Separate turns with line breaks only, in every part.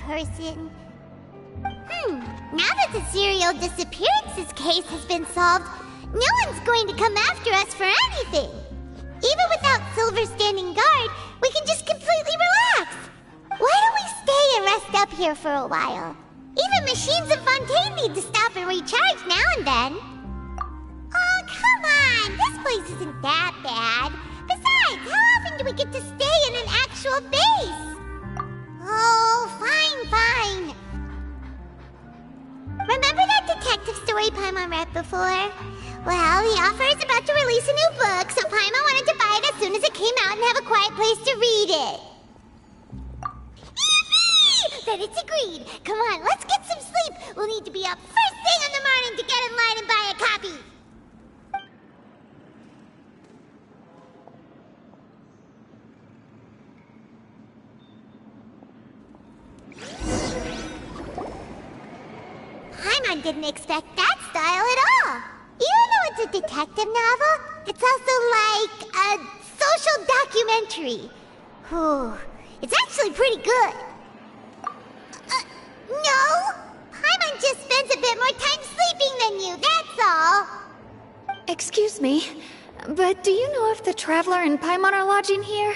Person. Now that the serial disappearances case has been solved, no one's going to come after us for anything. Even without Silver standing guard, we can just completely relax. Why don't we stay and rest up here for a while? Even machines in Fontaine need to stop and recharge now and then. Oh, come on! This place isn't that bad. Besides, how often do we get to stay in an actual base? Oh, fine. Remember that detective story Paimon read before? Well, the author is about to release a new book, so Paimon wanted to buy it as soon as it came out and have a quiet place to read it. Yippee! Then it's agreed. Come on, let's get some sleep. We'll need to be up first thing in the morning to get in line and buy a copy. Paimon didn't expect that style at all. Even though it's a detective novel, it's also like a social documentary. Whew. It's actually pretty good. No! Paimon just spends a bit more time sleeping than you, that's all.
Excuse me, but do you know if the Traveler and Paimon are lodging here?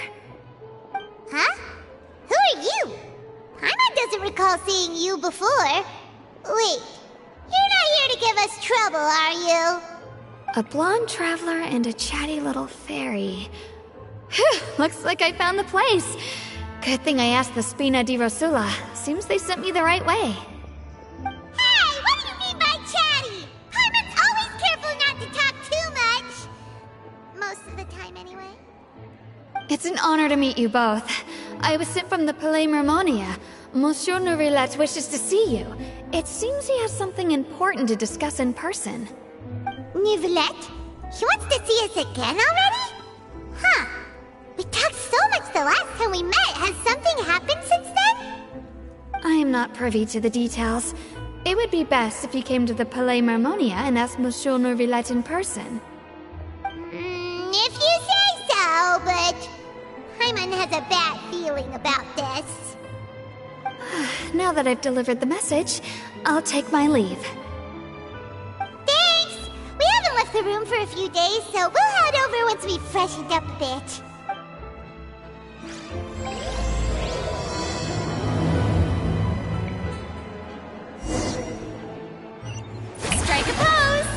Huh? Who are you? Paimon doesn't recall seeing you before. Wait, you're not here to give us trouble, are you?
A blonde traveler and a chatty little fairy. Phew, looks like I found the place. Good thing I asked the Spina di Rosula. Seems they sent me the right way.
Hey, what do you mean by chatty? Paimon's always careful not to talk too much. Most of the time, anyway.
It's an honor to meet you both. I was sent from the Palais Mermonia. Monsieur Nourillet wishes to see you. It seems he has something important to discuss in person.
Nourillet? He wants to see us again already? Huh. We talked so much the last time we met. Has something happened since then?
I am not privy to the details. It would be best if you came to the Palais Mermonia and asked Monsieur Nourillet in person.
If you say so, but Paimon has a bad feeling about this.
Now that I've delivered the message, I'll take my leave.
Thanks! We haven't left the room for a few days, so we'll head over once we've freshened up a bit.
Strike a pose!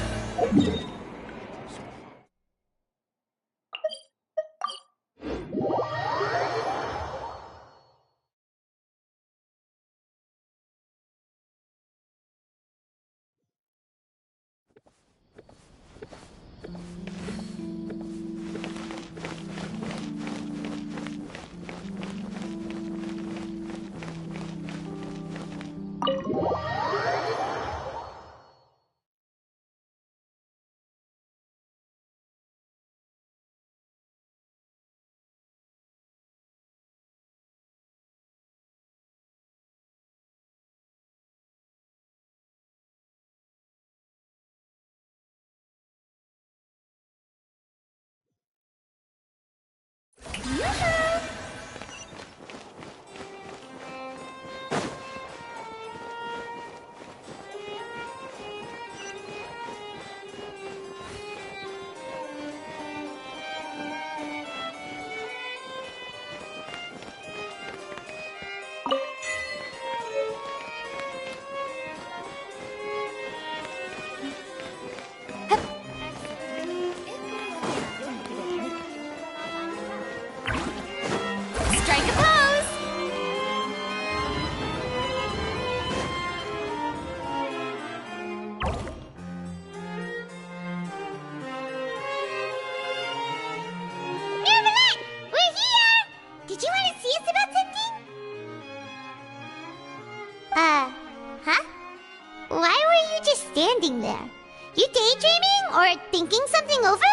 thinking something over?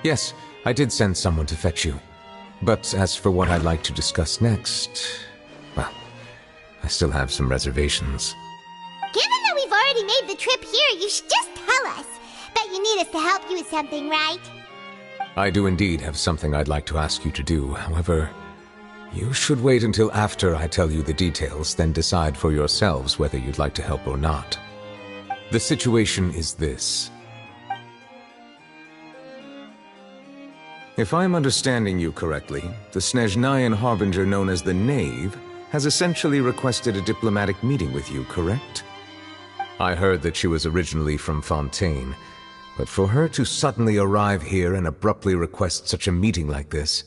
Yes, I did send someone to fetch you. But as for what I'd like to discuss next, well, I still have some reservations.
Given that we've already made the trip here, you should just tell us. Bet you need us to help you with something, right?
I do indeed have something I'd like to ask you to do. However, you should wait until after I tell you the details, then decide for yourselves whether you'd like to help or not. The situation is this. If I'm understanding you correctly, the Snezhnayan Harbinger known as the Knave has essentially requested a diplomatic meeting with you, correct? I heard that she was originally from Fontaine, but for her to suddenly arrive here and abruptly request such a meeting like this,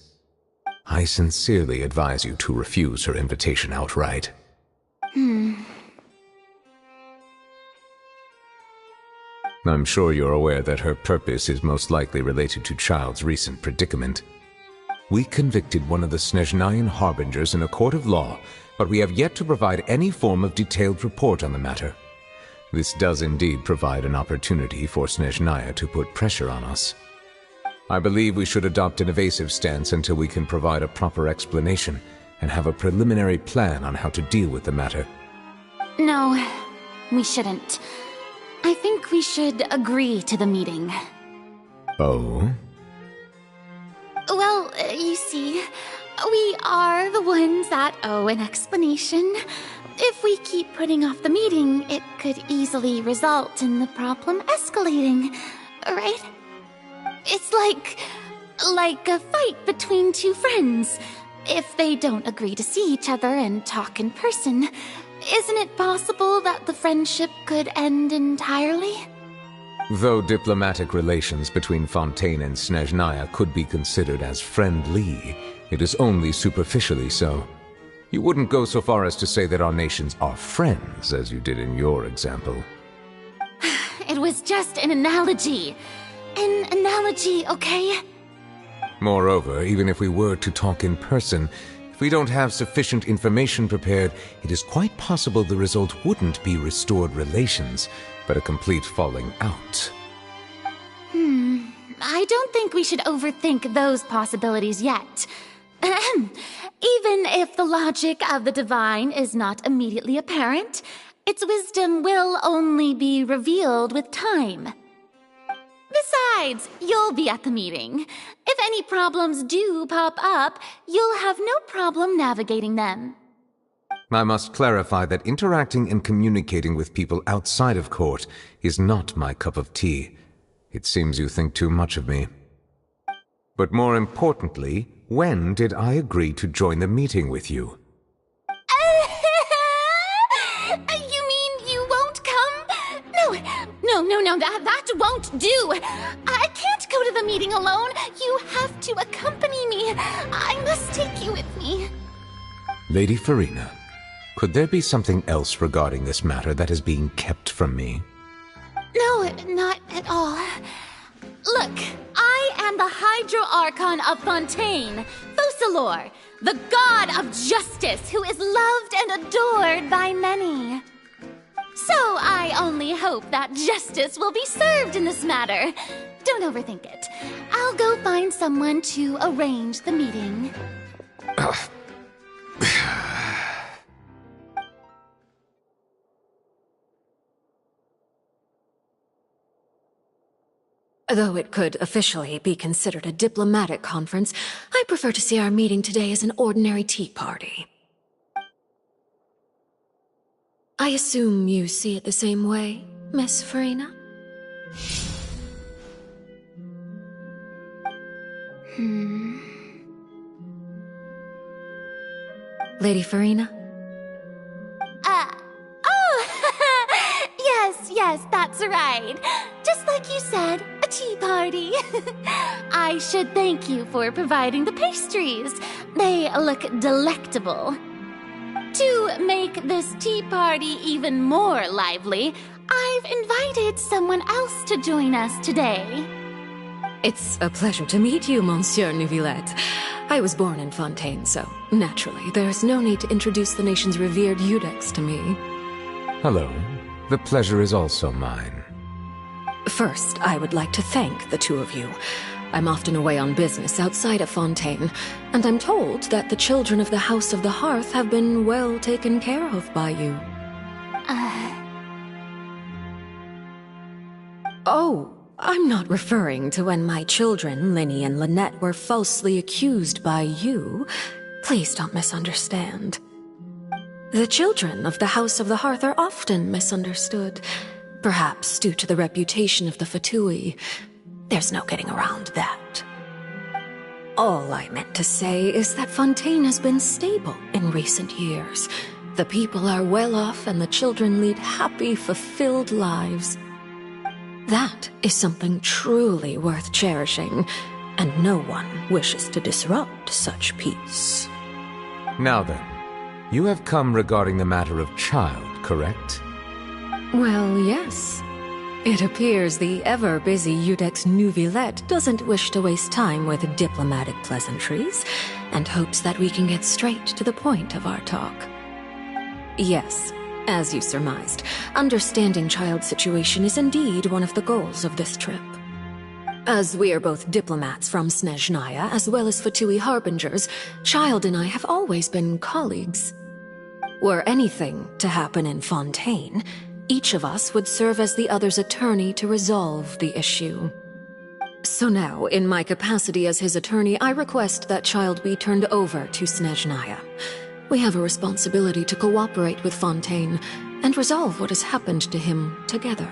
I sincerely advise you to refuse her invitation outright. I'm sure you're aware that her purpose is most likely related to Child's recent predicament. We convicted one of the Snezhnayan Harbingers in a court of law, but we have yet to provide any form of detailed report on the matter. This does indeed provide an opportunity for Snezhnaya to put pressure on us. I believe we should adopt an evasive stance until we can provide a proper explanation and have a preliminary plan on how to deal with the matter.
No, we shouldn't. I think we should agree to the meeting.
Oh?
Well, you see, we are the ones that owe an explanation. If we keep putting off the meeting, it could easily result in the problem escalating, right? It's like a fight between two friends. If they don't agree to see each other and talk in person, isn't it possible that the friendship could end entirely?
Though diplomatic relations between Fontaine and Snezhnaya could be considered as friendly, it is only superficially so. You wouldn't go so far as to say that our nations are friends, as you did in your example.
It was just an analogy. An analogy, okay?
Moreover, even if we were to talk in person, if we don't have sufficient information prepared, it is quite possible the result wouldn't be restored relations, but a complete falling out.
I don't think we should overthink those possibilities yet. Even if the logic of the divine is not immediately apparent, its wisdom will only be revealed with time. Besides, you'll be at the meeting. If any problems do pop up, you'll have no problem navigating them.
I must clarify that interacting and communicating with people outside of court is not my cup of tea. It seems you think too much of me. But more importantly, when did I agree to join the meeting with you?
You mean you won't come? No, that won't do. I can't go to the meeting alone. You have to accompany me. I must take you with me.
Lady Farina, could there be something else regarding this matter that is being kept from me?
No, not at all. Look, I am the Hydro Archon of Fontaine, Focalor, the god of justice who is loved and adored by many. So I only hope that justice will be served in this matter. Don't overthink it. I'll go find someone to arrange the meeting.
Though it could officially be considered a diplomatic conference, I prefer to see our meeting today as an ordinary tea party. I assume you see it the same way, Miss Farina? Lady Farina?
Yes, that's right. Just like you said, a tea party. I should thank you for providing the pastries. They look delectable. To make this tea party even more lively, I've invited someone else to join us today.
It's a pleasure to meet you, Monsieur Neuvillette. I was born in Fontaine, so naturally, there's no need to introduce the nation's revered Eudex to me.
Hello. The pleasure is also mine.
First, I would like to thank the two of you. I'm often away on business outside of Fontaine, and I'm told that the children of the House of the Hearth have been well taken care of by you. Oh, I'm not referring to when my children, Linny and Lynette, were falsely accused by you. Please don't misunderstand. The children of the House of the Hearth are often misunderstood, perhaps due to the reputation of the Fatui. There's no getting around that. All I meant to say is that Fontaine has been stable in recent years. The people are well off and the children lead happy, fulfilled lives. That is something truly worth cherishing, and no one wishes to disrupt such peace.
Now then, you have come regarding the matter of child, correct?
Well, yes. It appears the ever-busy Iudex Neuvillette doesn't wish to waste time with diplomatic pleasantries, and hopes that we can get straight to the point of our talk. Yes, as you surmised, understanding Child's situation is indeed one of the goals of this trip. As we are both diplomats from Snezhnaya, as well as Fatui harbingers, Child and I have always been colleagues. Were anything to happen in Fontaine, each of us would serve as the other's attorney to resolve the issue. So now, in my capacity as his attorney, I request that Child be turned over to Snezhnaya. We have a responsibility to cooperate with Fontaine and resolve what has happened to him together.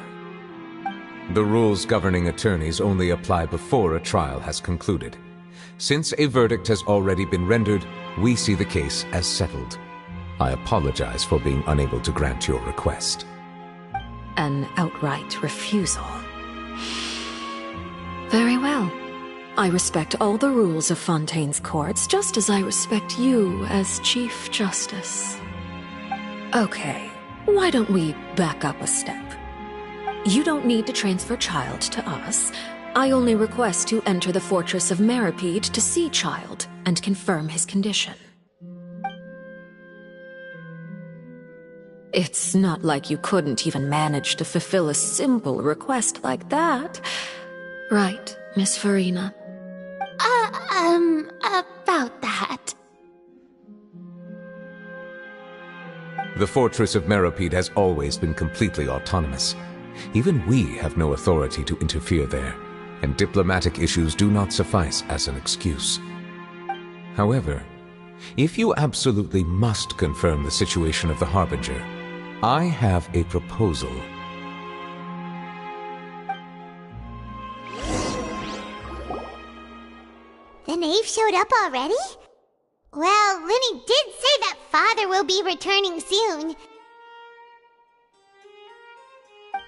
The rules governing attorneys only apply before a trial has concluded. Since a verdict has already been rendered, we see the case as settled. I apologize for being unable to grant your request.
An outright refusal. Very well. I respect all the rules of Fontaine's courts, just as I respect you as Chief Justice. Okay, why don't we back up a step? You don't need to transfer Child to us. I only request to enter the fortress of Meripede to see Child and confirm his condition. It's not like you couldn't even manage to fulfill a simple request like that. Right, Miss Farina?
About that.
The fortress of Meripede has always been completely autonomous. Even we have no authority to interfere there, and diplomatic issues do not suffice as an excuse. However, if you absolutely must confirm the situation of the Harbinger, I have a proposal.
The knave showed up already? Well, Linny did say that Father will be returning soon.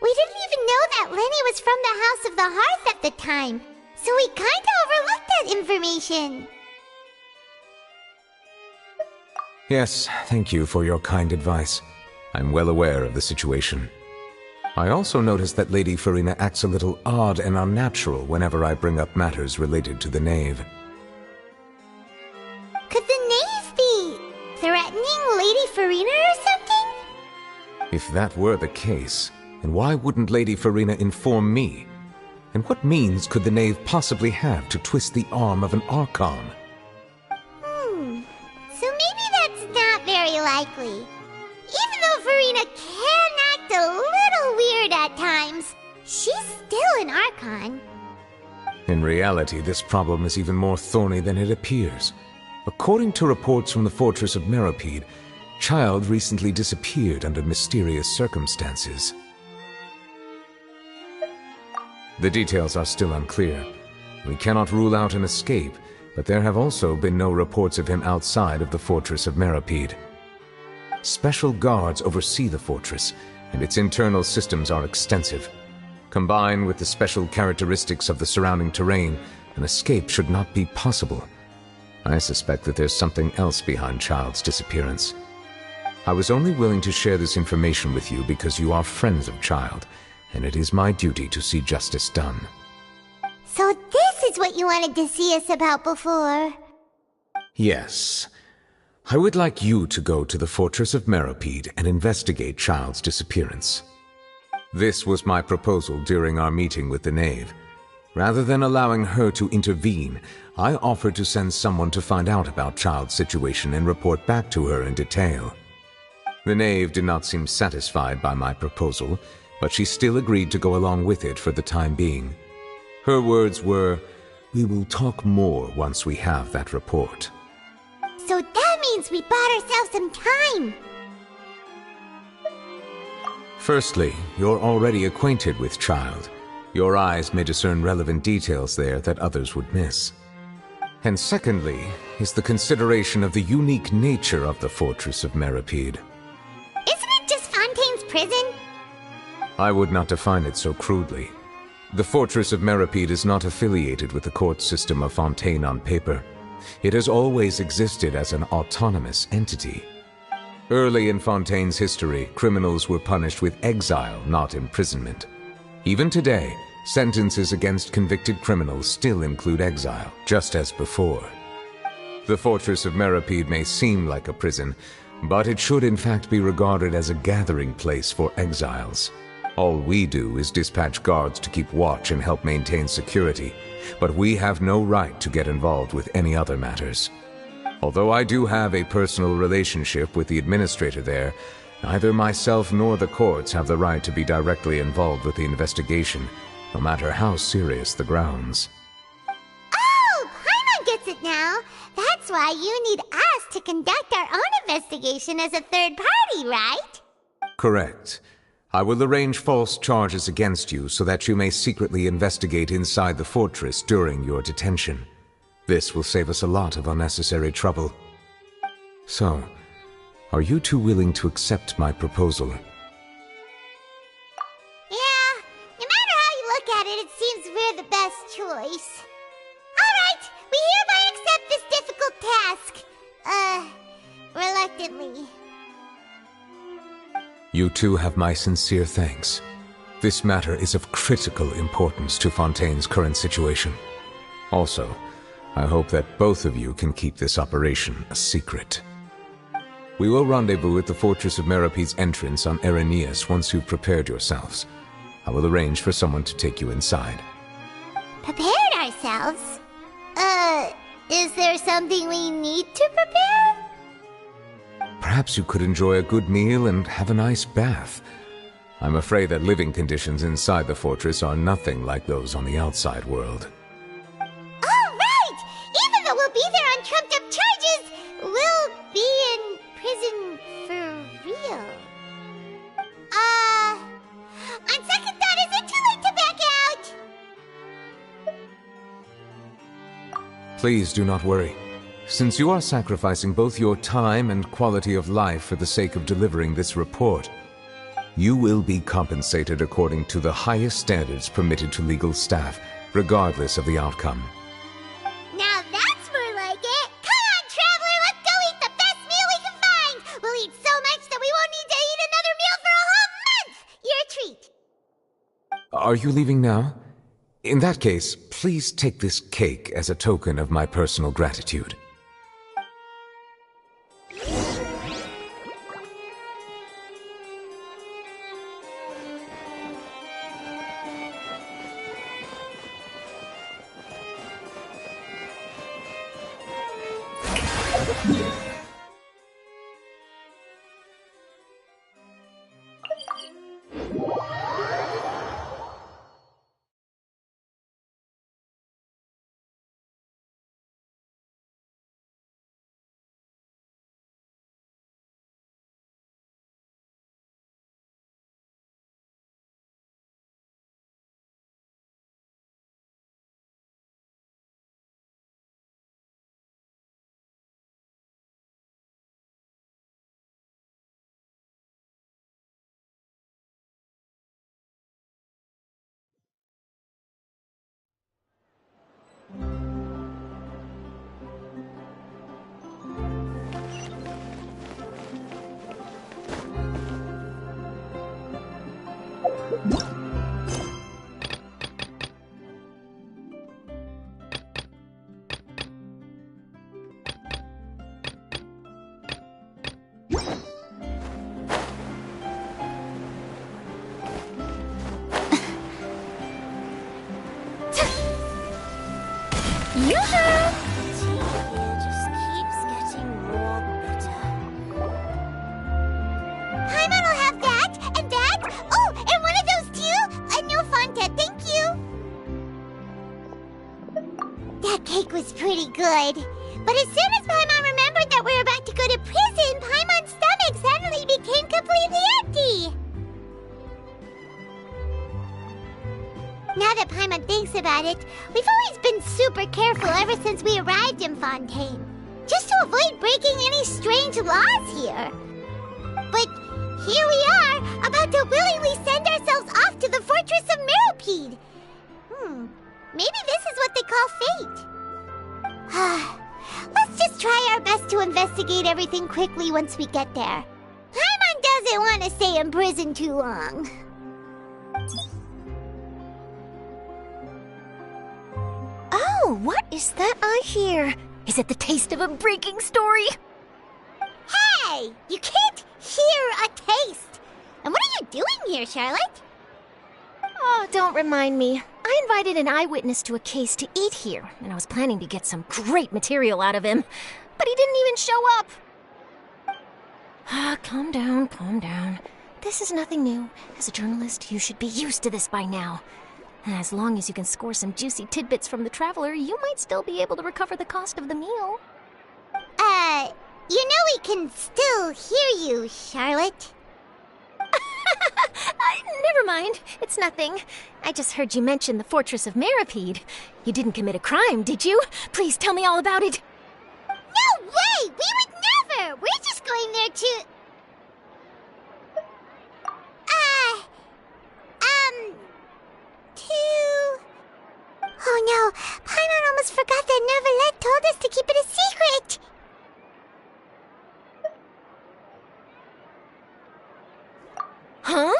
We didn't even know that Linny was from the House of the Hearth at the time, so we kinda overlooked that information.
Yes, thank you for your kind advice. I'm well aware of the situation. I also noticed that Lady Farina acts a little odd and unnatural whenever I bring up matters related to the knave.
Could the knave be threatening Lady Farina or something?
If that were the case, then why wouldn't Lady Farina inform me? And what means could the knave possibly have to twist the arm of an Archon?
So maybe that's not very likely. Even though Farina can act a little weird at times, she's still an Archon.
In reality, this problem is even more thorny than it appears. According to reports from the fortress of Meripede, Child recently disappeared under mysterious circumstances. The details are still unclear. We cannot rule out an escape, but there have also been no reports of him outside of the fortress of Meripede. Special guards oversee the fortress, and its internal systems are extensive. Combined with the special characteristics of the surrounding terrain, an escape should not be possible. I suspect that there's something else behind Child's disappearance. I was only willing to share this information with you because you are friends of Child, and it is my duty to see justice done.
So this is what you wanted to see us about before?
Yes. I would like you to go to the fortress of Meripede and investigate Child's disappearance. This was my proposal during our meeting with the Knave. Rather than allowing her to intervene, I offered to send someone to find out about Child's situation and report back to her in detail. The Knave did not seem satisfied by my proposal, but she still agreed to go along with it for the time being. Her words were, "We will talk more once we have that report."
So that means we bought ourselves some time.
Firstly, you're already acquainted with Child. Your eyes may discern relevant details there that others would miss. And secondly, is the consideration of the unique nature of the Fortress of Meripede.
Isn't it just Fontaine's prison?
I would not define it so crudely. The Fortress of Meripede is not affiliated with the court system of Fontaine on paper. It has always existed as an autonomous entity. Early in Fontaine's history, criminals were punished with exile, not imprisonment. Even today, sentences against convicted criminals still include exile, just as before. The Fortress of Meripede may seem like a prison, but it should in fact be regarded as a gathering place for exiles. All we do is dispatch guards to keep watch and help maintain security, but we have no right to get involved with any other matters. Although I do have a personal relationship with the administrator there, neither myself nor the courts have the right to be directly involved with the investigation, no matter how serious the grounds.
Oh, Paimon gets it now. That's why you need us to conduct our own investigation as a third party, right?
Correct. I will arrange false charges against you so that you may secretly investigate inside the fortress during your detention. This will save us a lot of unnecessary trouble. So, are you two willing to accept my proposal?
Yeah, no matter how you look at it, it seems we're the best choice. Alright, we hereby accept this difficult task. Reluctantly.
You two have my sincere thanks. This matter is of critical importance to Fontaine's current situation. Also, I hope that both of you can keep this operation a secret. We will rendezvous at the Fortress of Meripede's entrance on Erinius once you've prepared yourselves. I will arrange for someone to take you inside.
Prepared ourselves? Is there something we need to prepare?
Perhaps you could enjoy a good meal and have a nice bath. I'm afraid that living conditions inside the fortress are nothing like those on the outside world.
Oh, right! Even though we'll be there on trumped-up charges, we'll be in prison for real. On second thought, is it too late to back out?
Please do not worry. Since you are sacrificing both your time and quality of life for the sake of delivering this report, you will be compensated according to the highest standards permitted to legal staff, regardless of the outcome.
Now that's more like it! Come on, traveler, let's go eat the best meal we can find! We'll eat so much that we won't need to eat another meal for a whole month! You're a treat!
Are you leaving now? In that case, please take this cake as a token of my personal gratitude.
Yoo-hoo!
just keeps getting more bitter. Paimon will have that, and that. Oh, and one of those too. A new Fanta, thank you. That cake was pretty good. But as soon as Paimon remembered that we were about to go to prison, Paimon's stomach suddenly became completely empty. Now that Paimon thinks about it, we've always been super careful ever since we arrived in Fontaine, just to avoid breaking any strange laws here. But here we are, about to willingly send ourselves off to the Fortress of Meropide. Maybe this is what they call fate. Let's just try our best to investigate everything quickly once we get there. Paimon doesn't want to stay in prison too long.
Oh, what is that I hear? Is it the taste of a breaking story?
Hey! You can't hear a taste! And what are you doing here, Charlotte?
Oh, don't remind me. I invited an eyewitness to a case to eat here, and I was planning to get some great material out of him. But he didn't even show up. Calm down, calm down. This is nothing new. As a journalist, you should be used to this by now. And as long as you can score some juicy tidbits from the traveler, you might still be able to recover the cost of the meal.
You know we can still hear you, Charlotte.
Never mind. It's nothing. I just heard you mention the Fortress of Meropide. You didn't commit a crime, did you? Please tell me all about it.
No way! We would never! We're just going there to... Oh no, Paimon almost forgot that Neuvillette told us to keep it a secret!
Huh?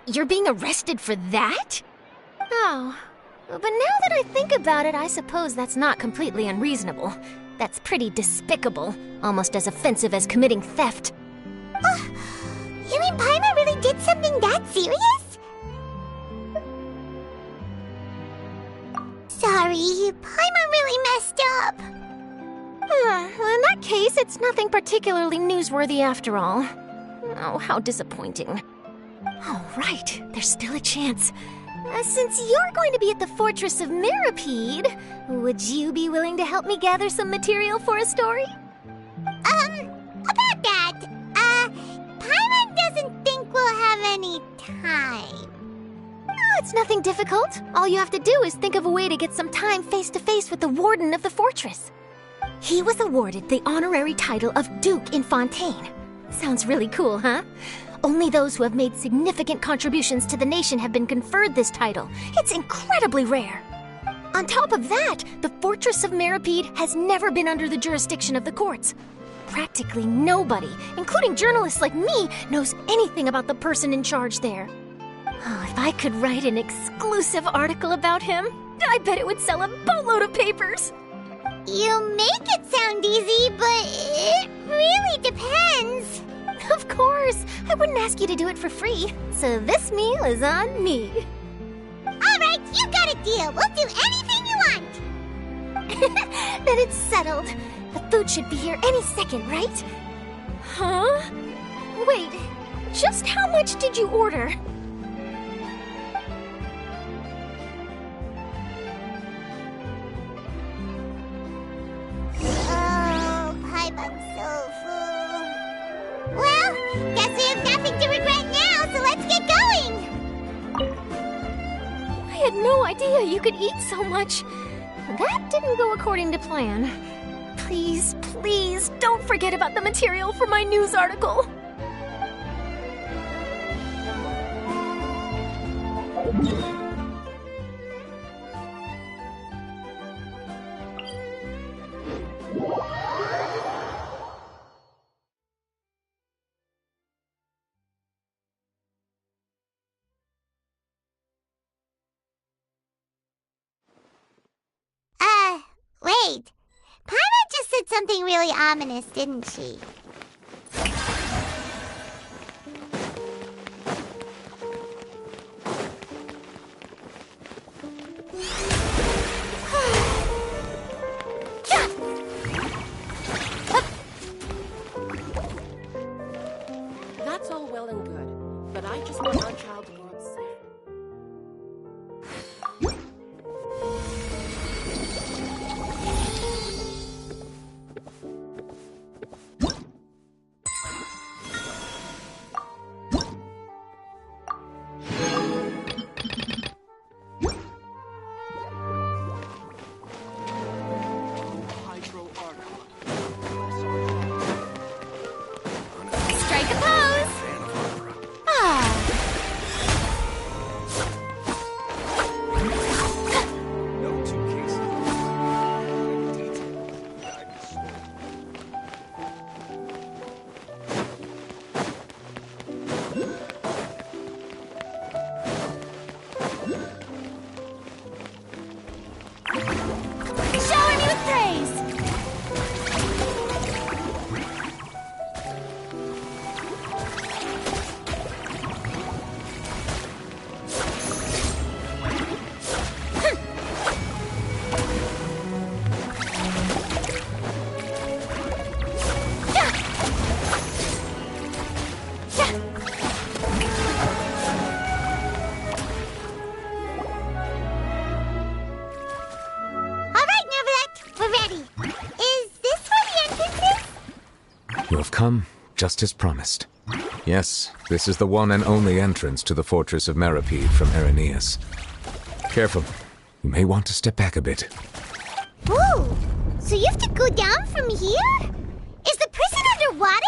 You're being arrested for that? Oh, but now that I think about it, I suppose that's not completely unreasonable. That's pretty despicable, almost as offensive as committing theft.
You mean Paimon really did something that serious? Sorry, Paimon really messed up.
Well, in that case, it's nothing particularly newsworthy after all. Oh, how disappointing. All right, there's still a chance. Since you're going to be at the Fortress of Meropide, would you be willing to help me gather some material for a story?
About that, Paimon doesn't think we'll have any time.
Oh, it's nothing difficult. All you have to do is think of a way to get some time face-to-face with the warden of the fortress. He was awarded the honorary title of Duke in Fontaine. Sounds really cool, huh? Only those who have made significant contributions to the nation have been conferred this title. It's incredibly rare. On top of that, the Fortress of Meropide has never been under the jurisdiction of the courts. Practically nobody, including journalists like me, knows anything about the person in charge there. Oh, if I could write an exclusive article about him, I bet it would sell a boatload of papers.
You make it sound easy, but it really depends.
Of course, I wouldn't ask you to do it for free, so this meal is on me.
All right, you got a deal. We'll do anything you want.
Then it's settled. The food should be here any second, right? Huh? Wait, just how much did you order?
Oh, Paimon's so full. Well, guess we have nothing to regret now, so let's get going.
I had no idea you could eat so much. That didn't go according to plan. Please, please, don't forget about the material for my news article.
Wait. Paimon just said something really ominous, didn't she?
You have come, just as promised. Yes, this is the one and only entrance to the fortress of Meripede from Irenaeus. Careful. You may want to step back a bit.
Whoa! So you have to go down from here? Is the prison underwater?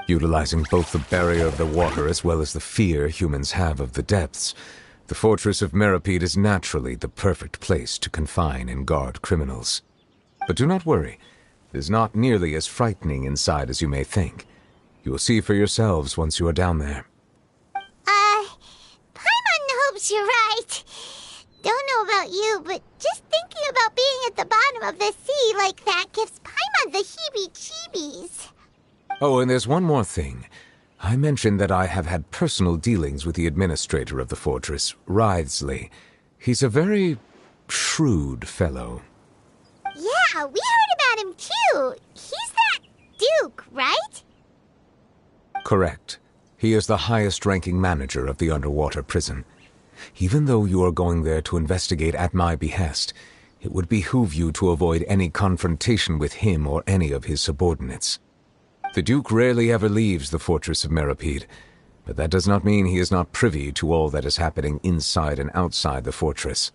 Utilizing both the barrier of the water as well as the fear humans have of the depths, the fortress of Meripede is naturally the perfect place to confine and guard criminals. But do not worry. It is not nearly as frightening inside as you may think. You will see for yourselves once you are down there.
Paimon hopes you're right. Don't know about you, but just thinking about being at the bottom of the sea like that gives Paimon the heebie-jeebies.
Oh, and there's one more thing. I mentioned that I have had personal dealings with the administrator of the fortress, Writhsley. He's a very shrewd fellow.
Yeah, we heard about him too. He's that Duke, right?
Correct. He is the highest-ranking manager of the underwater prison. Even though you are going there to investigate at my behest, it would behoove you to avoid any confrontation with him or any of his subordinates. The Duke rarely ever leaves the fortress of Meripede, but that does not mean he is not privy to all that is happening inside and outside the fortress.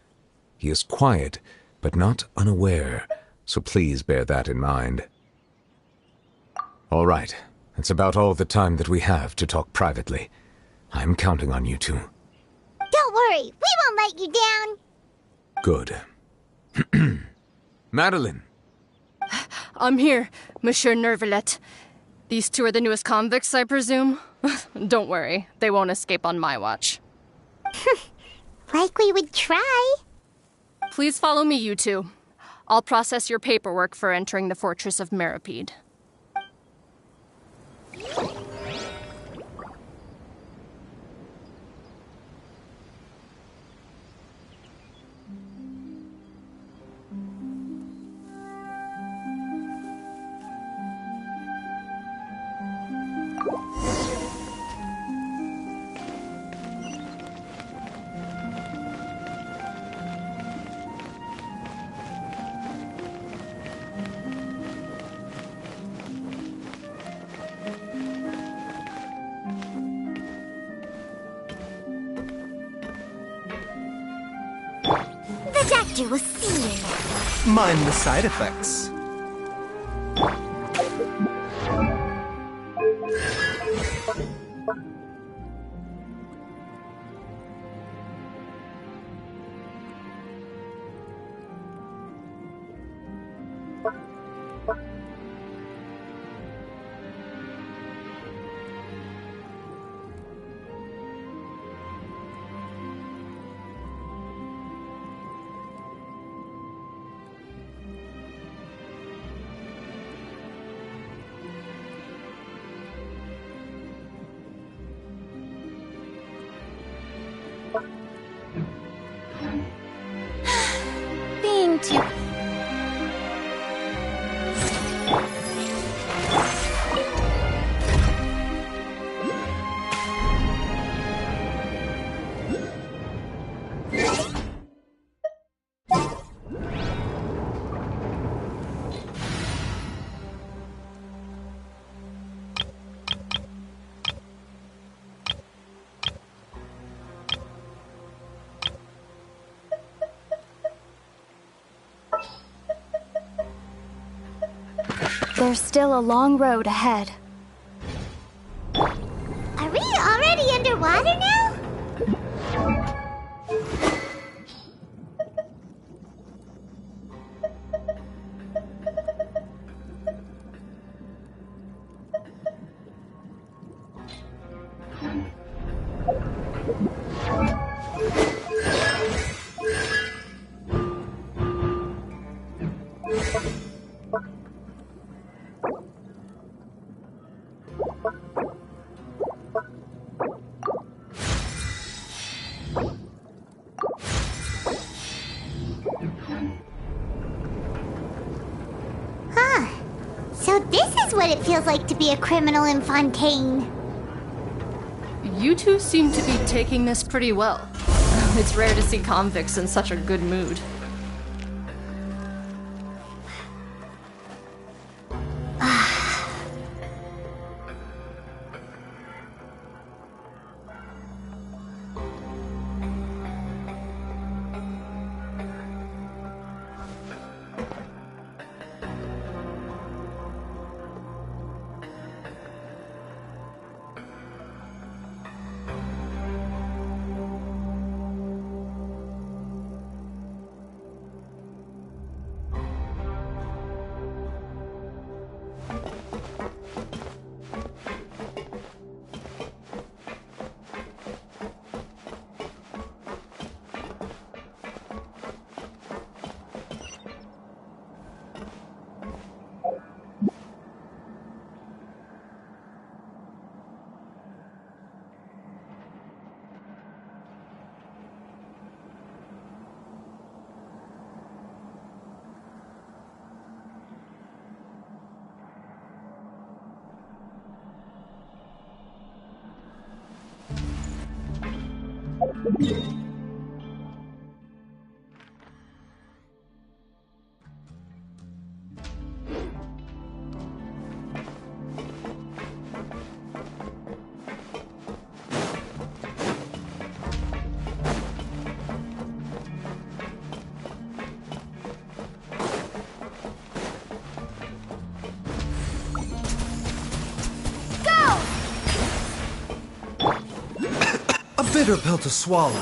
He is quiet, but not unaware, so please bear that in mind. All right, that's about all the time that we have to talk privately. I'm counting on you two.
Don't worry, we won't let you down.
Good. Madeline!
I'm here, Monsieur Nervalet. These two are the newest convicts, I presume? Don't worry, they won't escape on my watch.
Like we would try.
Please follow me, you two. I'll process your paperwork for entering the fortress of Meripede.
The doctor will see you.
Mind the side effects.
Being too... There's still a long road ahead.
Are we already underwater now? So this is what it feels like to be a criminal in Fontaine.
You two seem to be taking this pretty well. It's rare to see convicts in such a good mood.
A bitter pill to swallow.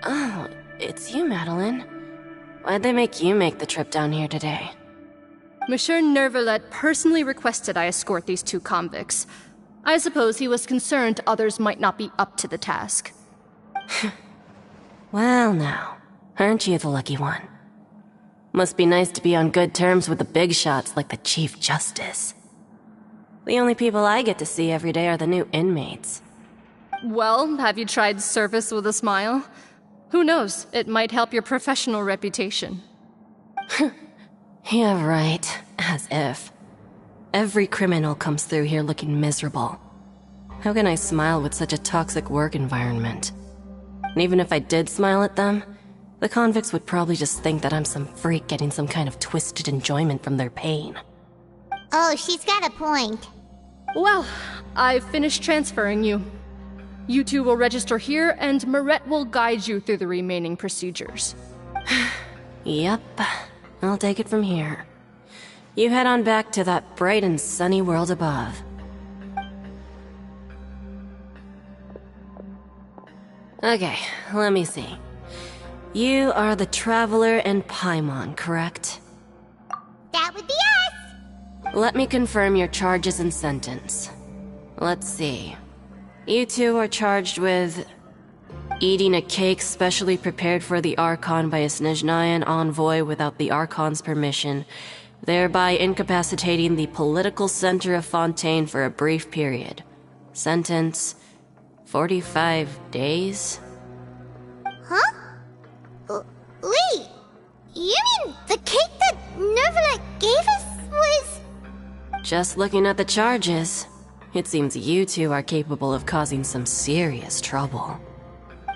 Oh, it's you, Madeline. Why'd they make you make the trip down here today?
Monsieur Nervalet personally requested I escort these two convicts. I suppose he was concerned others might not be up to the task.
Well now, aren't you the lucky one? Must be nice to be on good terms with the big shots like the Chief Justice. The only people I get to see every day are the new inmates.
Well, have you tried service with a smile? Who knows, it might help your professional reputation.
Yeah, right. As if. Every criminal comes through here looking miserable. How can I smile with such a toxic work environment? And even if I did smile at them, the convicts would probably just think that I'm some freak getting some kind of twisted enjoyment from their pain.
Oh, she's got a point.
Well, I've finished transferring you. You two will register here, and Maret will guide you through the remaining procedures.
Yep, I'll take it from here. You head on back to that bright and sunny world above. Okay, let me see. You are the Traveler and Paimon, correct?
That would be us!
Let me confirm your charges and sentence. Let's see. You two are charged with eating a cake specially prepared for the Archon by a Snezhnayan envoy without the Archon's permission, thereby incapacitating the political center of Fontaine for a brief period. Sentence: 45 days?
Huh? Wait, you mean the cake that Nervalet gave us was...
Just looking at the charges, it seems you two are capable of causing some serious trouble.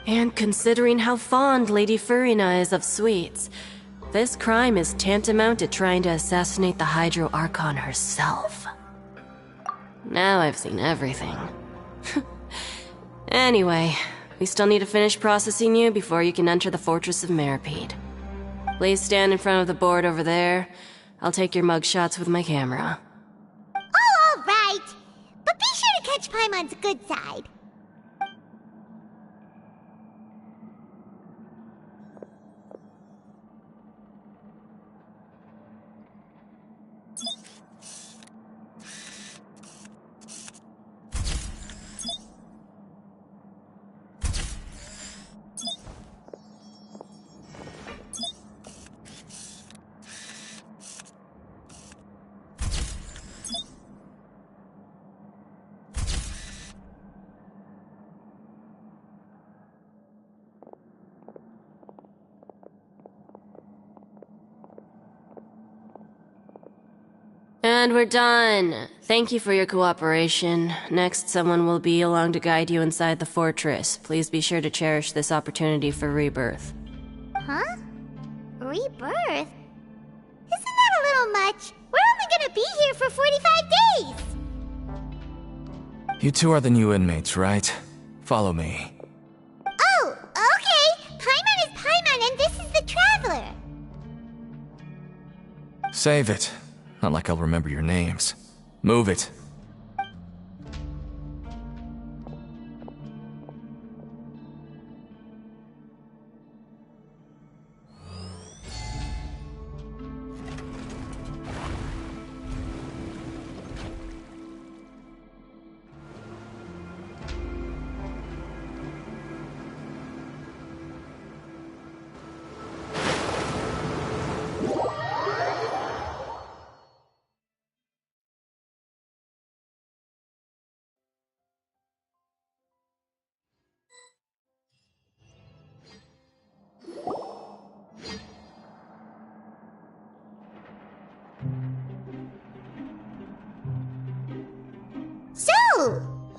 And considering how fond Lady Furina is of sweets, this crime is tantamount to trying to assassinate the Hydro Archon herself. Now I've seen everything. Anyway, we still need to finish processing you before you can enter the Fortress of Meripede. Please stand in front of the board over there. I'll take your mugshots with my camera.
Oh, all right. But be sure to catch Paimon's good side.
And we're done. Thank you for your cooperation. Next, someone will be along to guide you inside the fortress. Please be sure to cherish this opportunity for rebirth.
Huh? Rebirth? Isn't that a little much? We're only gonna be here for 45 days!
You two are the new inmates, right? Follow me.
Oh, okay! Paimon is Paimon and this is the Traveler!
Save it. Not like I'll remember your names. Move it.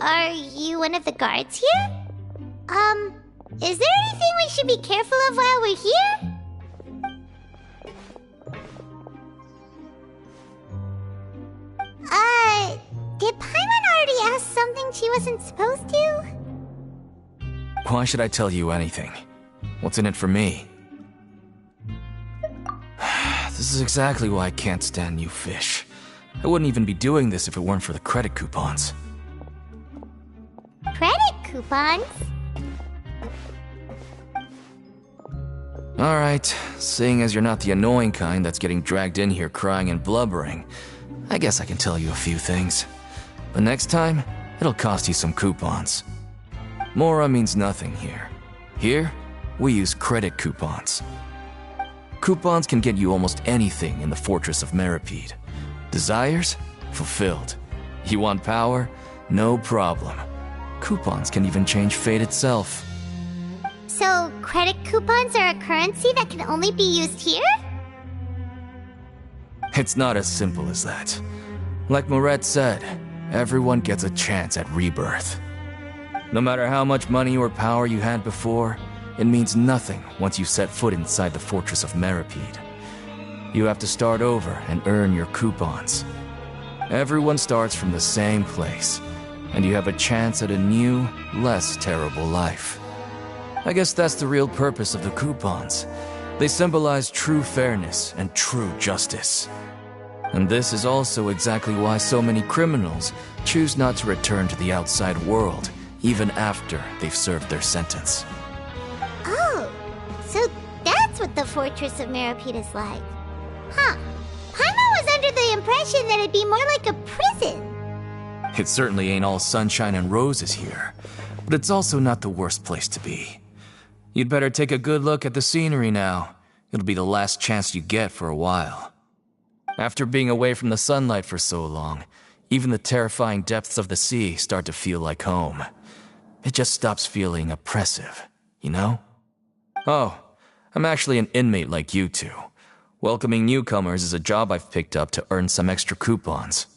Are you one of the guards here? Is there anything we should be careful of while we're here? Did Paimon already ask something she wasn't supposed to?
Why should I tell you anything? What's in it for me? This is exactly why I can't stand you fish. I wouldn't even be doing this if it weren't for the credit coupons.
Credit coupons?
Alright, seeing as you're not the annoying kind that's getting dragged in here crying and blubbering, I guess I can tell you a few things. But next time, it'll cost you some coupons. Mora means nothing here. Here, we use credit coupons. Coupons can get you almost anything in the Fortress of Meripede. Desires? Fulfilled. You want power? No problem. Coupons can even change fate itself.
So, credit coupons are a currency that can only be used here?
It's not as simple as that. Like Moret said, everyone gets a chance at rebirth. No matter how much money or power you had before, it means nothing once you set foot inside the Fortress of Meripede. You have to start over and earn your coupons. Everyone starts from the same place, and you have a chance at a new, less terrible life. I guess that's the real purpose of the coupons. They symbolize true fairness and true justice. And this is also exactly why so many criminals choose not to return to the outside world, even after they've served their sentence.
Oh, so that's what the Fortress of Meripede is like. Huh. Paimon was under the impression that it'd be more like a prison.
It certainly ain't all sunshine and roses here, but it's also not the worst place to be. You'd better take a good look at the scenery now. It'll be the last chance you get for a while. After being away from the sunlight for so long, even the terrifying depths of the sea start to feel like home. It just stops feeling oppressive, you know? Oh, I'm actually an inmate like you two. Welcoming newcomers is a job I've picked up to earn some extra coupons.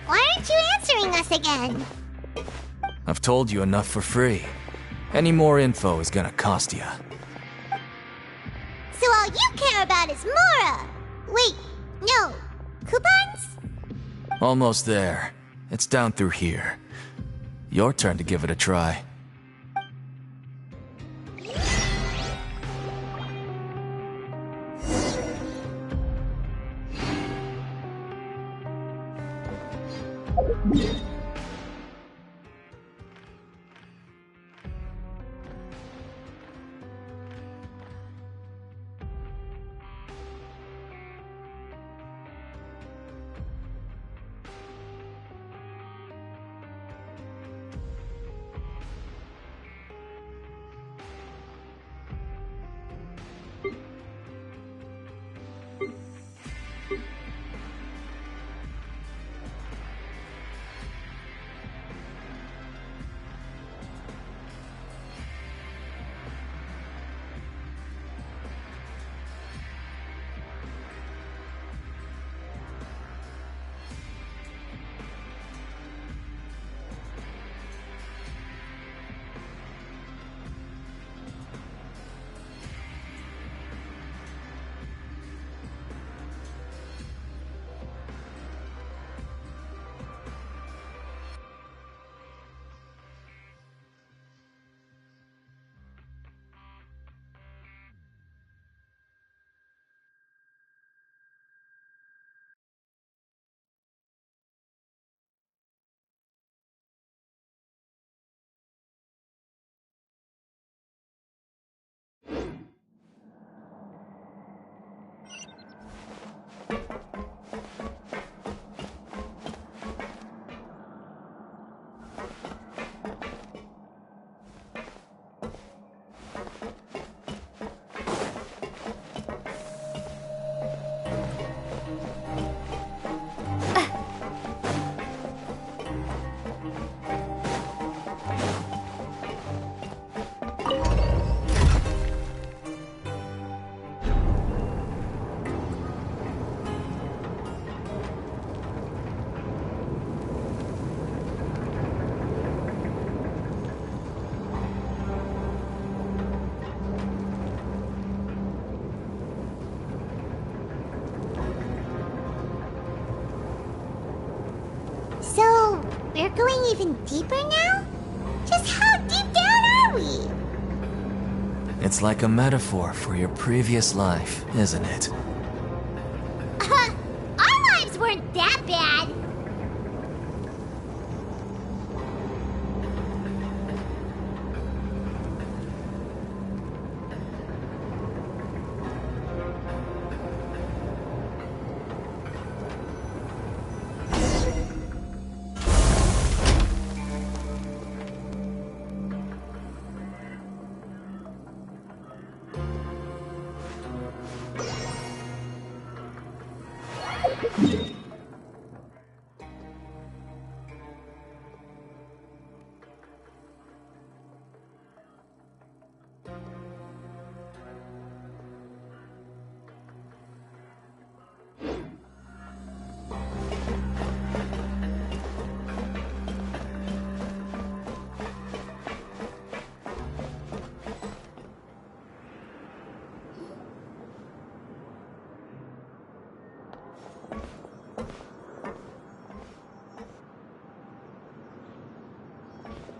Why aren't you answering us again?
I've told you enough for free. Any more info is gonna cost you.
So all you care about is Mora! Wait, no. Coupons?
Almost there. It's down through here. Your turn to give it a try.
We're going even deeper now? Just how deep down are we?
It's like a metaphor for your previous life, isn't it?
Our lives weren't that bad.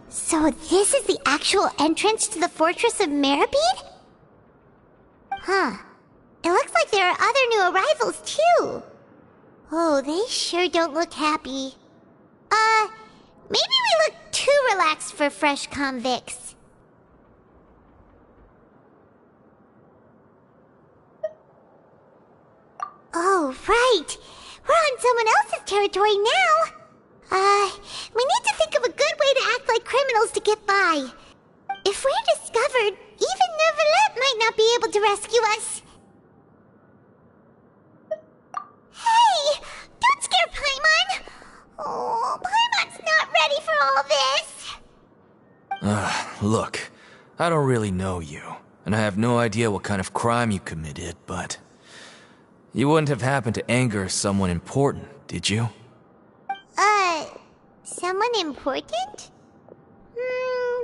So this is the actual entrance to the Fortress of Meribed? Huh. It looks like there are other new arrivals, too. Oh, they sure don't look happy. Maybe we look too relaxed for fresh convicts. Oh, right. We're on someone else's territory now. We need to think of a good way to act like criminals to get by. If we're discovered, even Neuvillette might not be able to rescue us. Hey! Don't scare Paimon! Oh, Paimon's not ready for all this!
Look, I don't really know you, and I have no idea what kind of crime you committed, but... You wouldn't have happened to anger someone important, did you?
Someone important?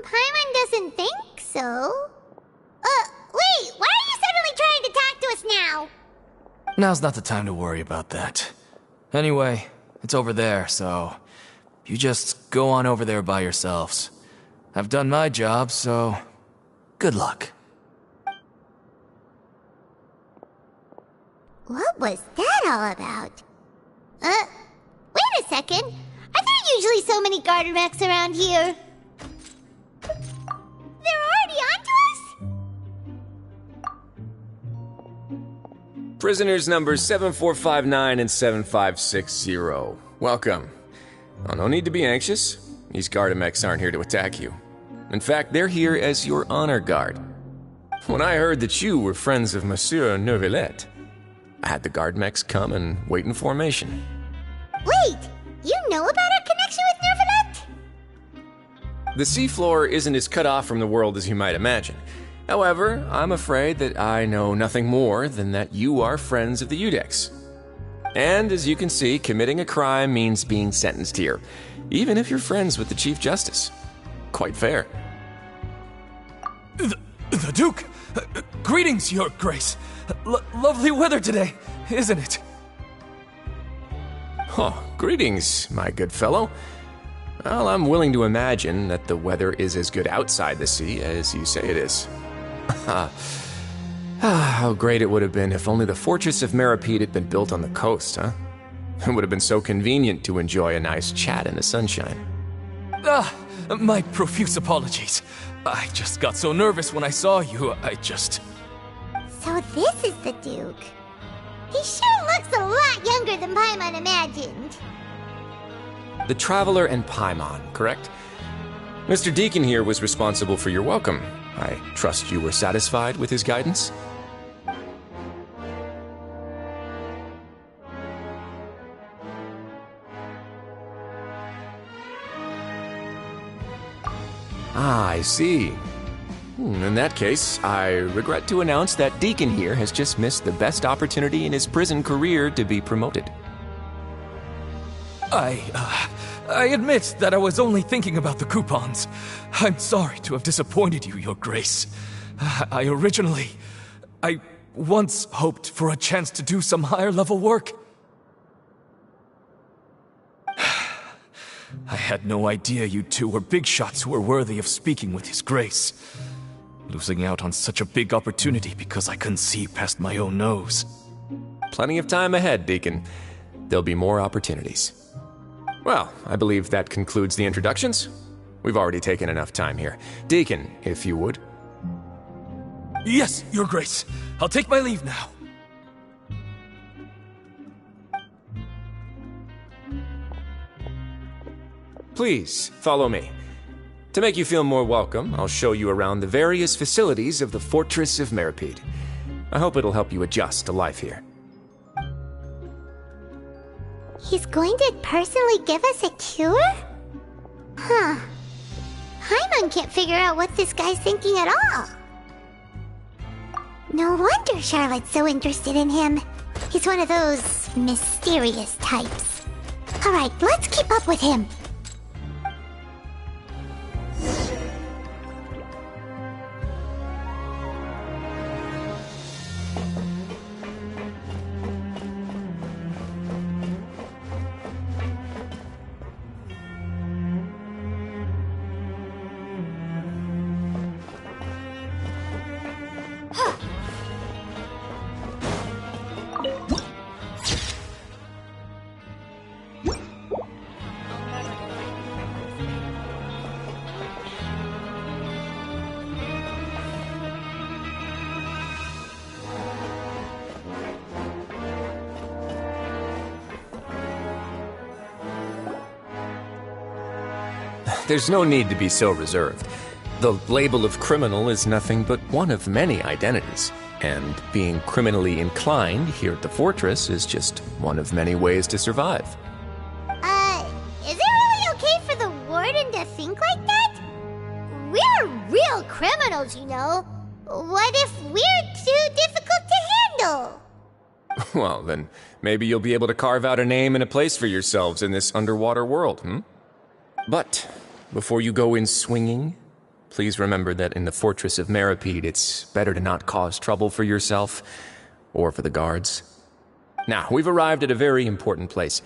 Paimon doesn't think so. Wait, why are you suddenly trying to talk to us now?
Now's not the time to worry about that. Anyway, it's over there, so... You just go on over there by yourselves. I've done my job, so... Good luck.
What was that all about? Wait a second. Are there usually so many garter mechs around here? They're already onto us?
Prisoners numbers 7459 and 7560. Welcome. Oh, no need to be anxious. These garter mechs aren't here to attack you. In fact, they're here as your honor guard. When I heard that you were friends of Monsieur Neuvillette, I had the guard mechs come and wait in formation.
Wait! You know about our connection with Neuvillette?
The seafloor isn't as cut off from the world as you might imagine. However, I'm afraid that I know nothing more than that you are friends of the Udex. And as you can see, committing a crime means being sentenced here, even if you're friends with the Chief Justice. Quite fair.
The Duke! Greetings, Your Grace! Lovely weather today, isn't it?
Oh, greetings, my good fellow. Well, I'm willing to imagine that the weather is as good outside the sea as you say it is. How great it would have been if only the Fortress of Meribed had been built on the coast, huh? It would have been so convenient to enjoy a nice chat in the sunshine.
My profuse apologies. I just got so nervous when I saw you,
So this is the Duke. He sure looks a lot younger than Paimon imagined.
The Traveler and Paimon, correct? Mr. Deacon here was responsible for your welcome. I trust you were satisfied with his guidance? Ah, I see. In that case, I regret to announce that Deacon here has just missed the best opportunity in his prison career to be promoted.
I admit that I was only thinking about the coupons. I'm sorry to have disappointed you, Your Grace. I once hoped for a chance to do some higher level work. I had no idea you two were big shots who were worthy of speaking with His Grace. Losing out on such a big opportunity because I couldn't see past my own nose.
Plenty of time ahead, Deacon. There'll be more opportunities. Well, I believe that concludes the introductions. We've already taken enough time here. Deacon, if you would.
Yes, Your Grace. I'll take my leave now.
Please, follow me. To make you feel more welcome, I'll show you around the various facilities of the Fortress of Meripede. I hope it'll help you adjust to life here.
He's going to personally give us a cure? Huh. Paimon can't figure out what this guy's thinking at all. No wonder Charlotte's so interested in him. He's one of those mysterious types. Alright, let's keep up with him.
There's no need to be so reserved. The label of criminal is nothing but one of many identities, and being criminally inclined here at the Fortress is just one of many ways to survive.
Is it really okay for the Warden to think like that? We're real criminals, you know. What if we're too difficult to handle?
Well, then maybe you'll be able to carve out a name and a place for yourselves in this underwater world, But before you go in swinging, please remember that in the Fortress of Meripede, it's better to not cause trouble for yourself or for the guards. Now, we've arrived at a very important place,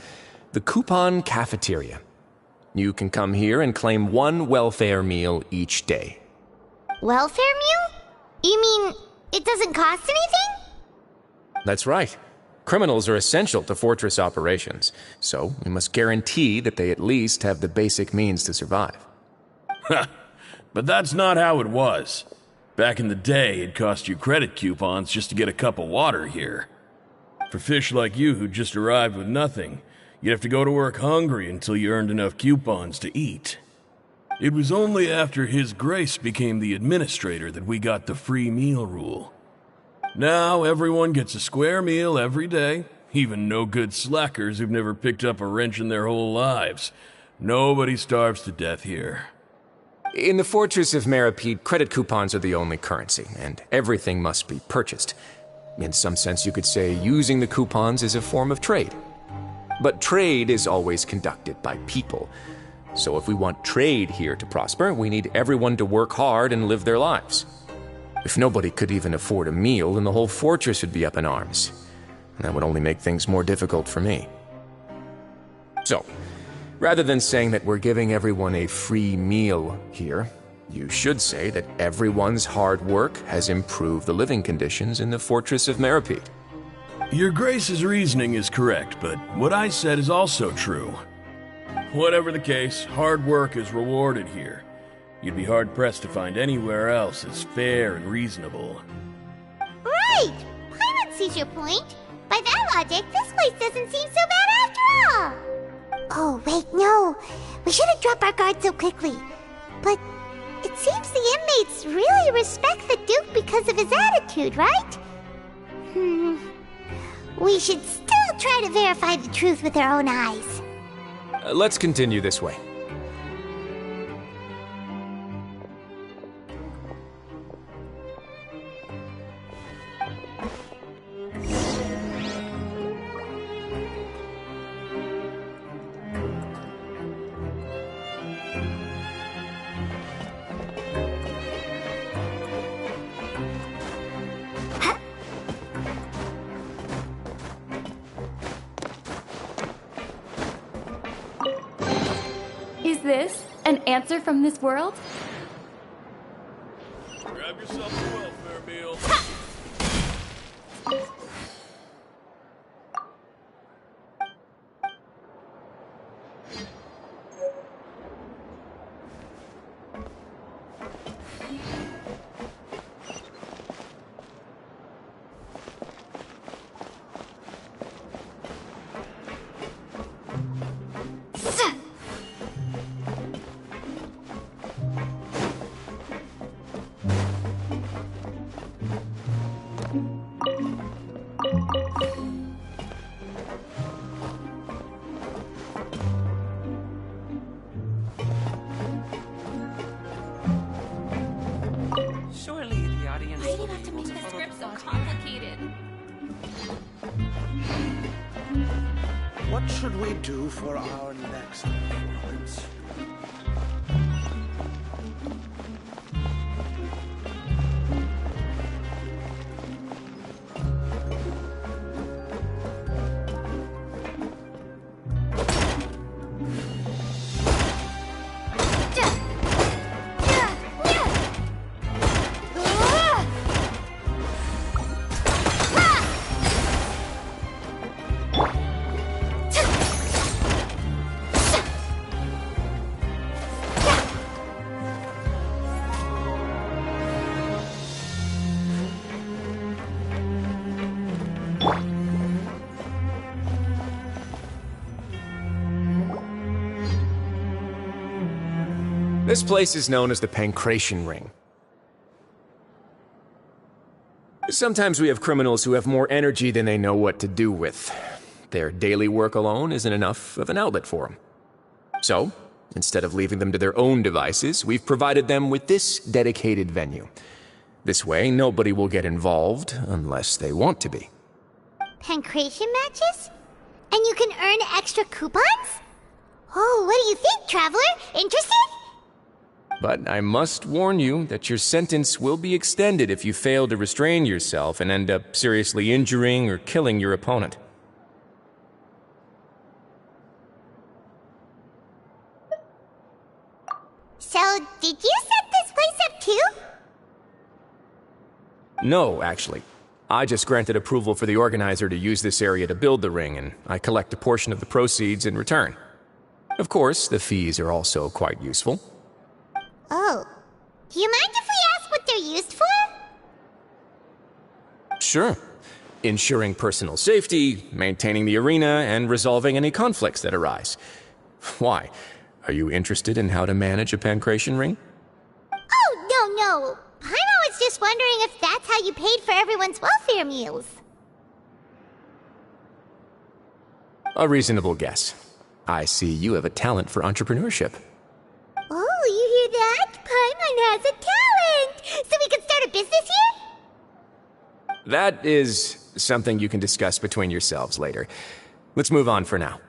the Coupon Cafeteria. You can come here and claim one welfare meal each day.
Welfare meal? You mean it doesn't cost anything?
That's right. Criminals are essential to Fortress operations, so we must guarantee that they at least have the basic means to survive.
But that's not how it was. Back in the day, it cost you credit coupons just to get a cup of water here. For fish like you who just arrived with nothing, you'd have to go to work hungry until you earned enough coupons to eat. It was only after His Grace became the administrator that we got the free meal rule. Now everyone gets a square meal every day, even no-good slackers who've never picked up a wrench in their whole lives. Nobody starves to death here.
In the Fortress of Meripede, credit coupons are the only currency, and everything must be purchased. In some sense, you could say using the coupons is a form of trade. But trade is always conducted by people. So if we want trade here to prosper, we need everyone to work hard and live their lives. If nobody could even afford a meal, then the whole fortress would be up in arms. And that would only make things more difficult for me. So, rather than saying that we're giving everyone a free meal here, you should say that everyone's hard work has improved the living conditions in the Fortress of Meripede.
Your Grace's reasoning is correct, but what I said is also true. Whatever the case, hard work is rewarded here. You'd be hard-pressed to find anywhere else as fair and reasonable.
Right! Paimon sees your point. By that logic, this place doesn't seem so bad after all. Oh, wait, no. We shouldn't drop our guard so quickly. But it seems the inmates really respect the Duke because of his attitude, right? We should still try to verify the truth with our own eyes.
Let's continue this way.
this an answer from this world?
Grab yourself a welfare meal.
Surely the audience.
Why do you have to make the script so complicated?
What should we do for our next performance?
This place is known as the Pancration Ring. Sometimes we have criminals who have more energy than they know what to do with. Their daily work alone isn't enough of an outlet for them. So, instead of leaving them to their own devices, we've provided them with this dedicated venue. This way, nobody will get involved unless they want to be.
Pancration matches? And you can earn extra coupons? Oh, what do you think, Traveler? Interested?
But I must warn you that your sentence will be extended if you fail to restrain yourself and end up seriously injuring or killing your opponent.
So, did you set this place up too?
No, actually. I just granted approval for the organizer to use this area to build the ring, and I collect a portion of the proceeds in return. Of course, the fees are also quite useful.
Oh. Do you mind if we ask what they're used for?
Sure. Ensuring personal safety, maintaining the arena, and resolving any conflicts that arise. Why? Are you interested in how to manage a pancration ring?
Oh, no. Paimon was just wondering if that's how you paid for everyone's welfare meals.
A reasonable guess. I see you have a talent for entrepreneurship.
Oh, you hear that? Paimon has a talent! So we could start a business here?
That is something you can discuss between yourselves later. Let's move on for now.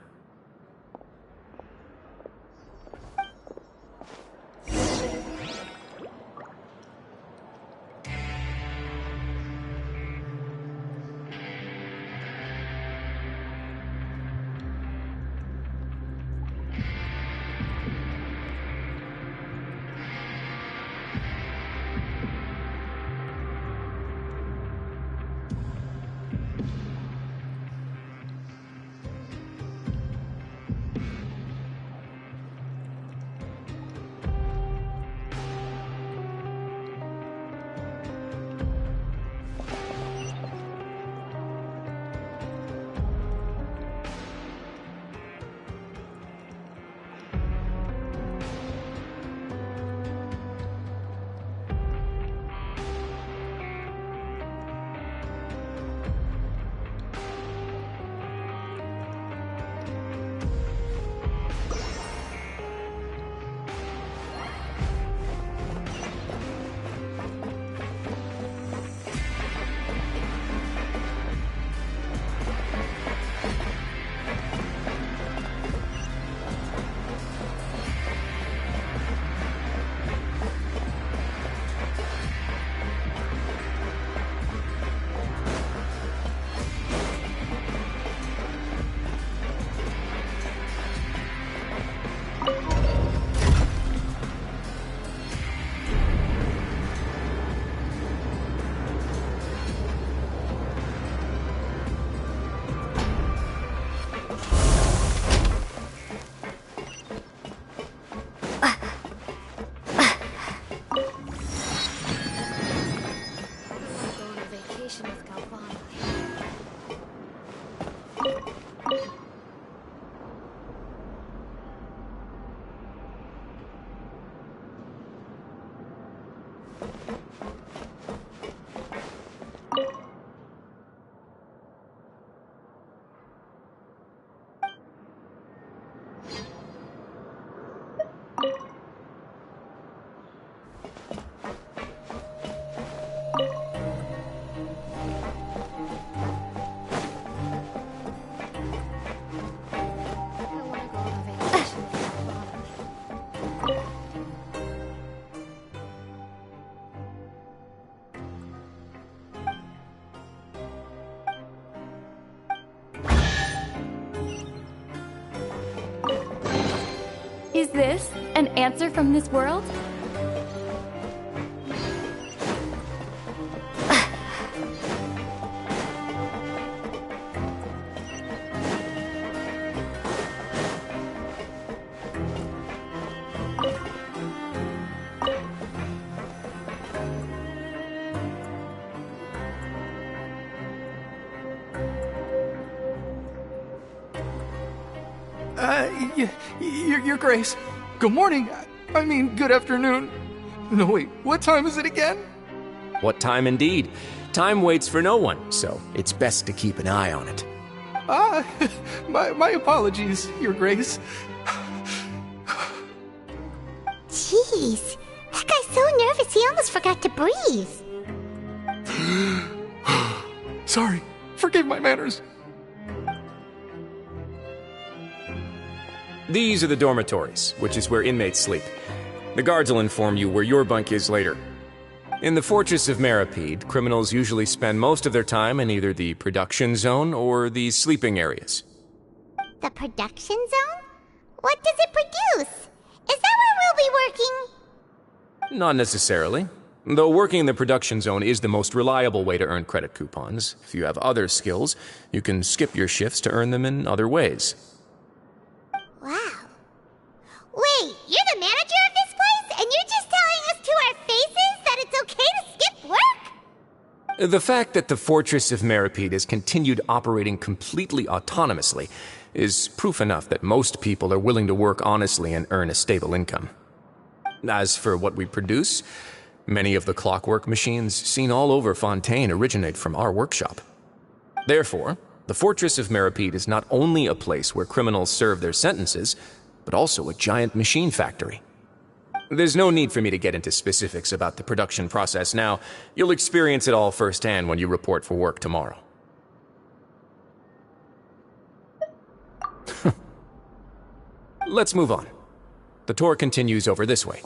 Is this an answer from this world?
Your Grace. Good morning. I mean, good afternoon. No, wait, what time is it again?
What time indeed? Time waits for no one, so it's best to keep an eye on it.
My apologies, Your Grace.
Jeez, that guy's so nervous he almost forgot to breathe.
Sorry, forgive my manners.
These are the dormitories, which is where inmates sleep. The guards will inform you where your bunk is later. In the Fortress of Meripede, criminals usually spend most of their time in either the production zone or the sleeping areas.
The production zone? What does it produce? Is that where we'll be working?
Not necessarily. Though working in the production zone is the most reliable way to earn credit coupons, if you have other skills, you can skip your shifts to earn them in other ways.
Wow. Wait, you're the manager of this place, and you're just telling us to our faces that it's okay to skip work?
The fact that the Fortress of Meripede has continued operating completely autonomously is proof enough that most people are willing to work honestly and earn a stable income. As for what we produce, many of the clockwork machines seen all over Fontaine originate from our workshop. Therefore, the Fortress of Meripede is not only a place where criminals serve their sentences, but also a giant machine factory. There's no need for me to get into specifics about the production process now. You'll experience it all firsthand when you report for work tomorrow. Let's move on. The tour continues over this way.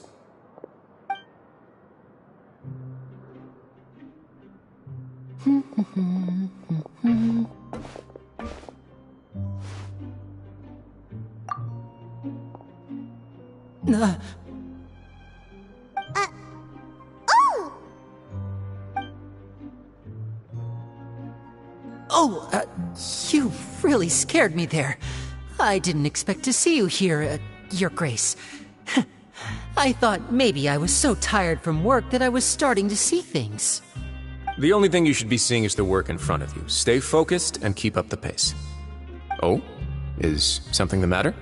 You really scared me there. I didn't expect to see you here, Your Grace. I thought maybe I was so tired from work that I was starting to see things.
The only thing you should be seeing is the work in front of you. Stay focused and keep up the pace. Oh? Is something the matter?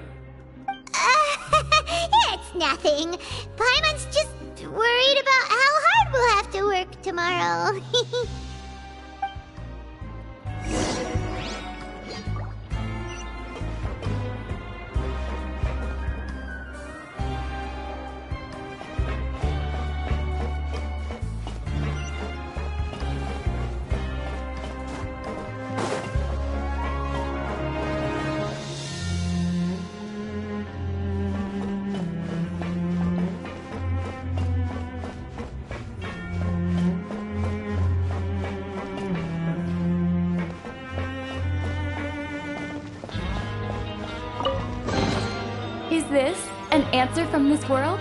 It's nothing. Paimon's just worried about how hard we'll have to work tomorrow.
Is this an answer from this world?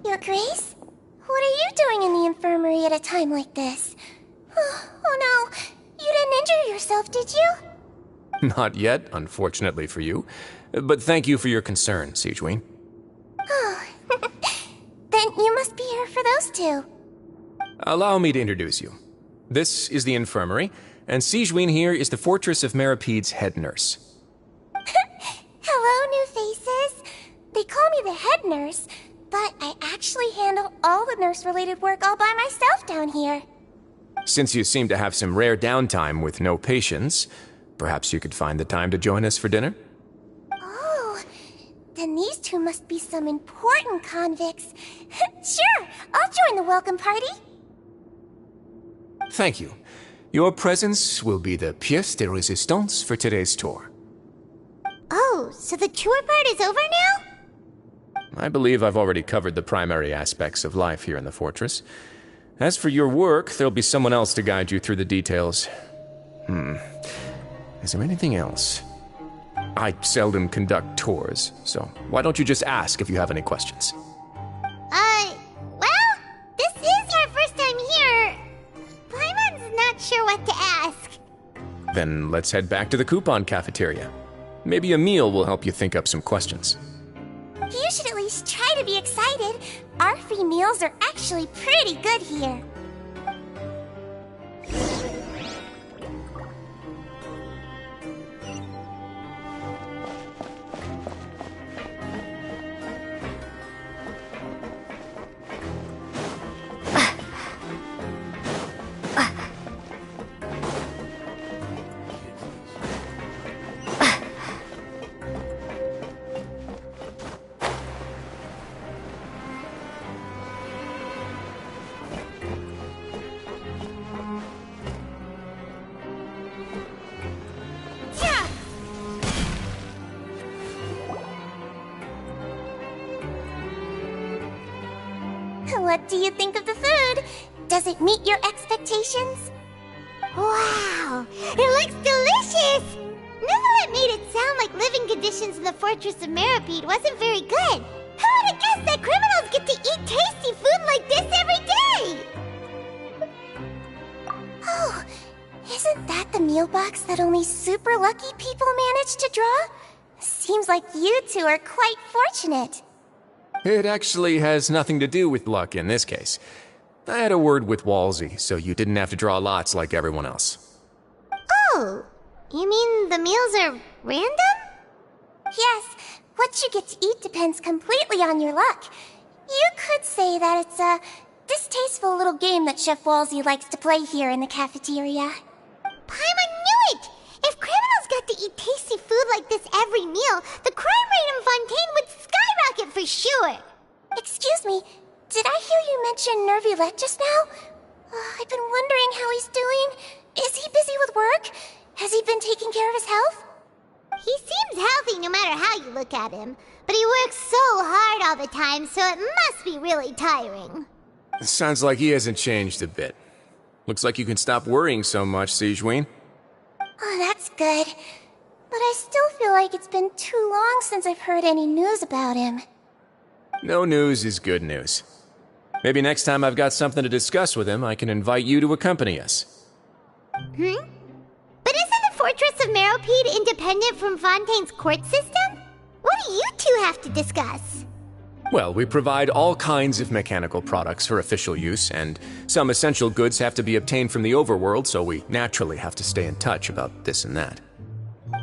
Your Grace? What are you doing in the infirmary at a time like this? Oh no, you didn't injure yourself, did you?
Not yet, unfortunately for you. But thank you for your concern, Siegeween.
Oh, then you must be here for those two.
Allow me to introduce you. This is the infirmary, and Sigewin here is the Fortress of Merapede's head nurse.
Hello, new faces. They call me the head nurse, but I actually handle all the nurse-related work all by myself down here.
Since you seem to have some rare downtime with no patients, perhaps you could find the time to join us for dinner?
Oh, then these two must be some important convicts. Sure, I'll join the welcome party.
Thank you. Your presence will be the pièce de résistance for today's tour.
Oh, so the tour part is over now?
I believe I've already covered the primary aspects of life here in the fortress. As for your work, there'll be someone else to guide you through the details. Is there anything else? I seldom conduct tours, so why don't you just ask if you have any questions?
Well, this is our first time here. Paimon's not sure what to ask.
Then let's head back to the coupon cafeteria. Maybe a meal will help you think up some questions.
You should at least try to be excited. Our free meals are actually pretty good here. What do you think of the food? Does it meet your expectations? Wow, it looks delicious! Neverlet made it sound like living conditions in the Fortress of Meripede wasn't very good. Who would have guessed that criminals get to eat tasty food like this every day? Oh, isn't that the meal box that only super lucky people manage to draw? Seems like you two are quite fortunate.
It actually has nothing to do with luck in this case. I had a word with Walsey, so you didn't have to draw lots like everyone else.
Oh, you mean the meals are random? Yes, what you get to eat depends completely on your luck. You could say that it's a distasteful little game that Chef Walsey likes to play here in the cafeteria. Paimon knew it! If criminals got to eat tasty food like this every meal, the crime rate in Fontaine would skyrocket for sure! Excuse me, did I hear you mention Nervulette just now? I've been wondering how he's doing. Is he busy with work? Has he been taking care of his health? He seems healthy no matter how you look at him, but he works so hard all the time, so it must be really tiring.
Sounds like he hasn't changed a bit. Looks like you can stop worrying so much, Sigewin.
Oh, that's good. But I still feel like it's been too long since I've heard any news about him.
No news is good news. Maybe next time I've got something to discuss with him, I can invite you to accompany us.
But isn't the Fortress of Meropede independent from Fontaine's court system? What do you two have to discuss?
Well, we provide all kinds of mechanical products for official use, and some essential goods have to be obtained from the overworld, so we naturally have to stay in touch about this and that.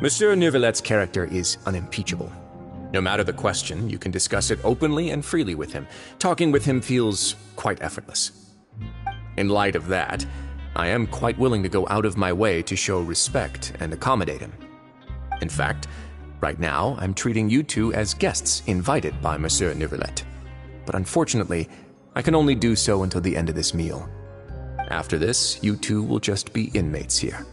Monsieur Nervulet's character is unimpeachable. No matter the question, you can discuss it openly and freely with him. Talking with him feels quite effortless. In light of that, I am quite willing to go out of my way to show respect and accommodate him. In fact, right now, I'm treating you two as guests invited by Monsieur Nervulet. But unfortunately, I can only do so until the end of this meal. After this, you two will just be inmates here.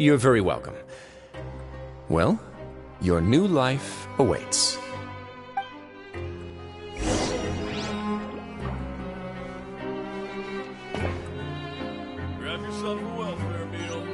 You're very welcome. Well, your new life awaits.
Grab yourself a welfare meal.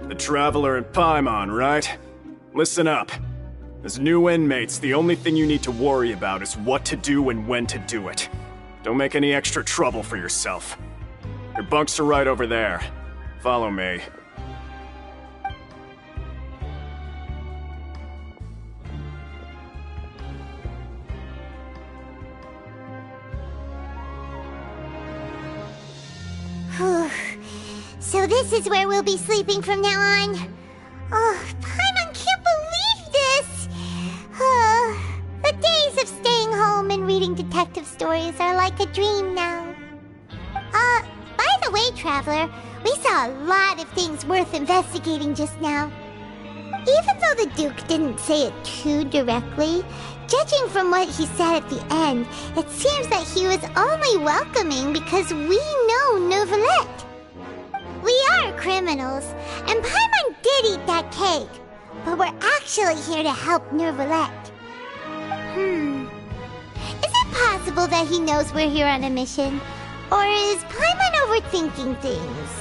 The Traveler and Paimon, right? Listen up. As new inmates, the only thing you need to worry about is what to do and when to do it. Don't make any extra trouble for yourself. Your bunks are right over there. Follow me.
So this is where we'll be sleeping from now on. Oh, Paimon can't believe this! The days of staying home and reading detective stories are like a dream now. By the way, Traveler, we saw a lot of things worth investigating just now. Even though the Duke didn't say it too directly, judging from what he said at the end, it seems that he was only welcoming because we know Neuvillette. We are criminals, and Paimon did eat that cake, but we're actually here to help Neuvillette. Is it possible that he knows we're here on a mission? Or is Paimon overthinking things?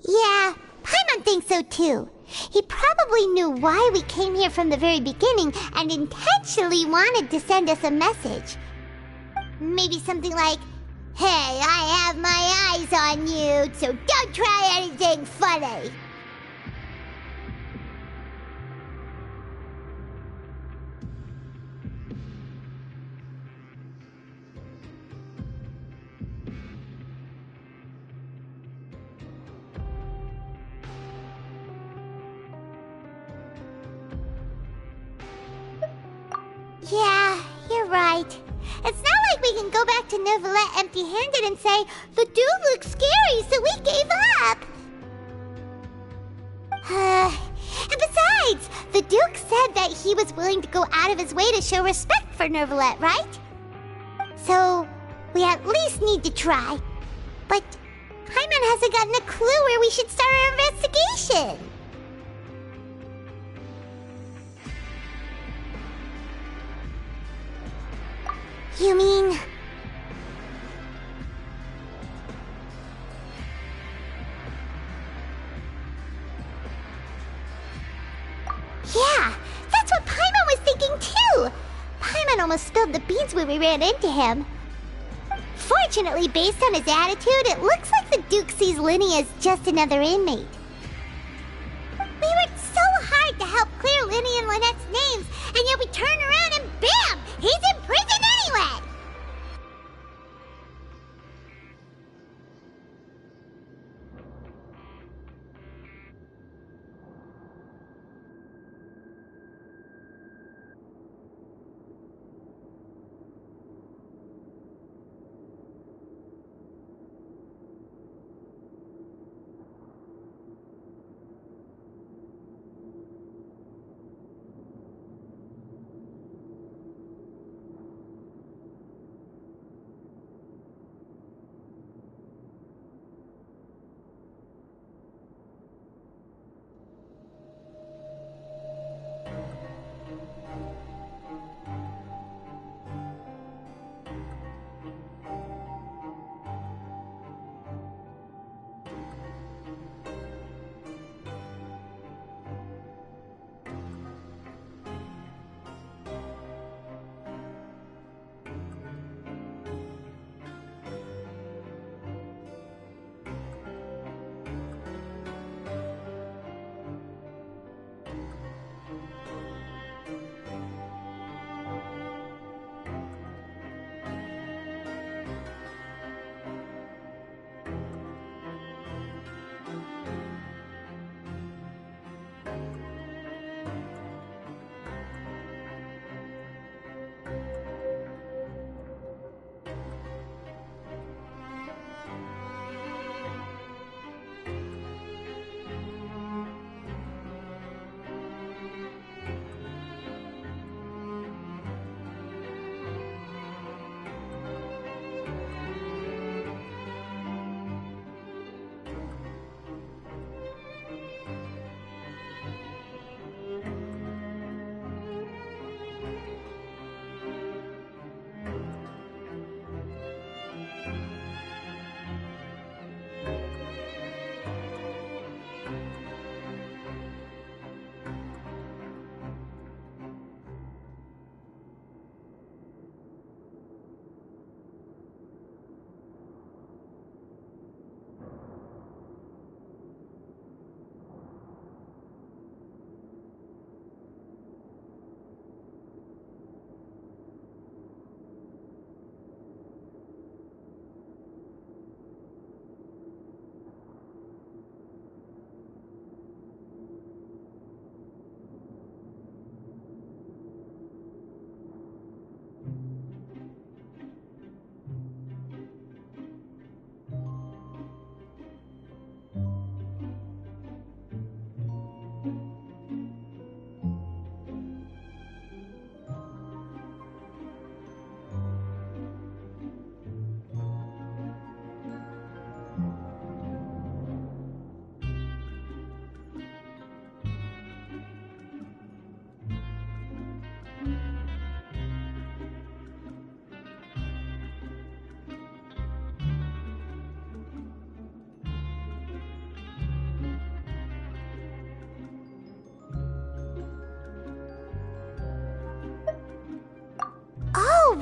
Yeah, Paimon thinks so too. He probably knew why we came here from the very beginning and intentionally wanted to send us a message. Maybe something like, "Hey, I have my eyes on you, so don't try anything funny." Yeah, you're right. It's not like we can go back to Neuvillette empty-handed and say, "The dude looks scary, so we gave up." And besides, the Duke said that he was willing to go out of his way to show respect for Neuvillette, right? So, we at least need to try. But Paimon hasn't gotten a clue where we should start our investigation. You mean... Yeah, that's what Paimon was thinking too! Paimon almost spilled the beans when we ran into him. Fortunately, based on his attitude, it looks like the Duke sees Linny as just another inmate. We worked so hard to help clear Linny and Lynette's names, and yet we turn around and bam! He's in prison anyway!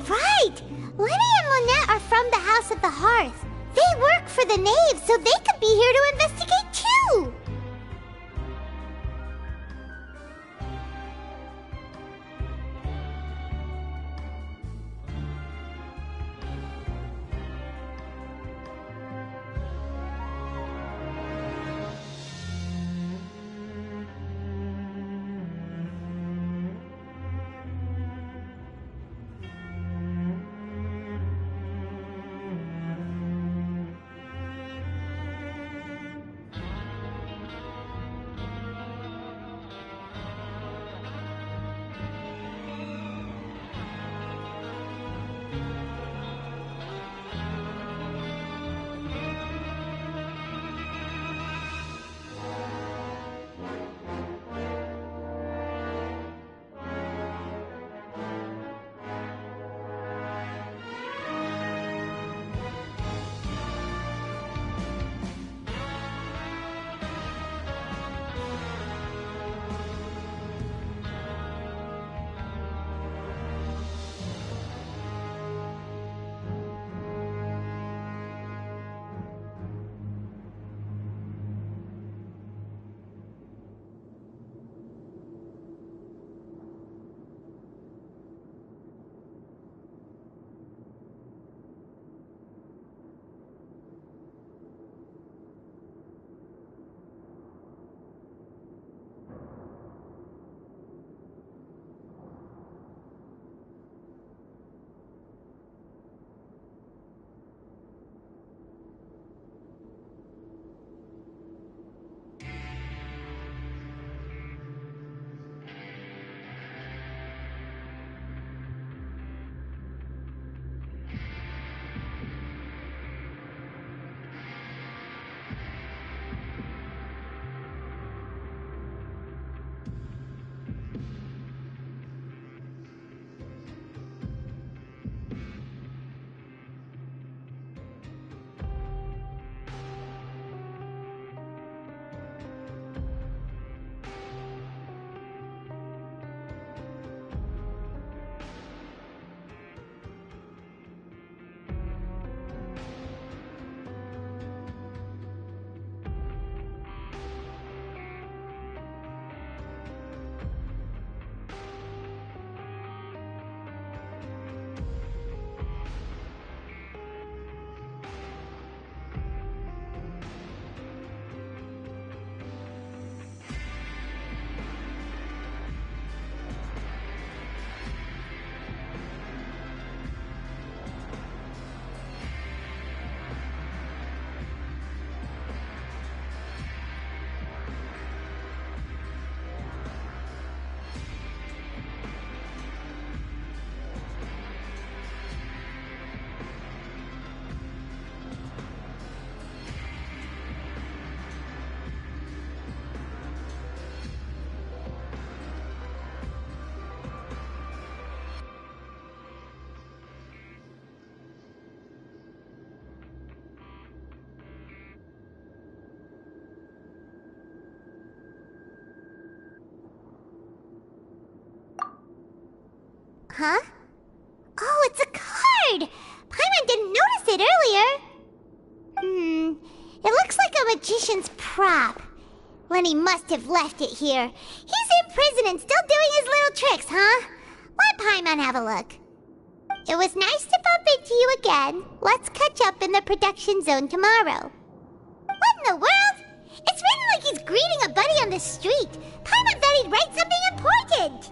Right! Lenny and Lynette are from the House of the Hearth. They work for the Knave, so they could be here to investigate too! Huh? Oh, it's a card! Paimon didn't notice it earlier. It looks like a magician's prop. Lenny must have left it here. He's in prison and still doing his little tricks, huh? Let Paimon have a look. It was nice to bump into you again. Let's catch up in the production zone tomorrow. What in the world? It's written like he's greeting a buddy on the street. Paimon thought he'd write something important.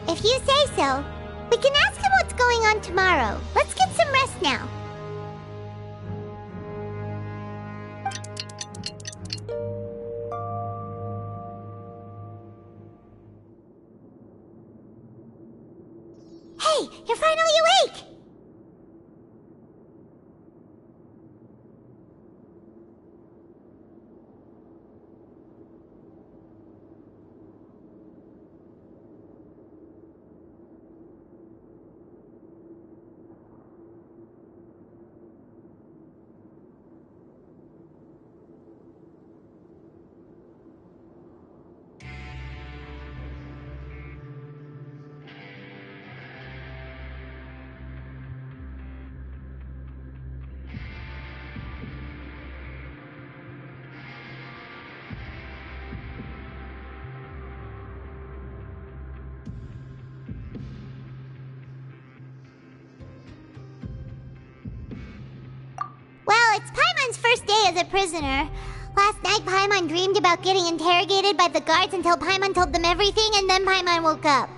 If you say so, we can ask him what's going on tomorrow. Let's get some rest now. Hey, you're finally awake! Paimon's first day as a prisoner. Last night, Paimon dreamed about getting interrogated by the guards until Paimon told them everything, and then Paimon woke up.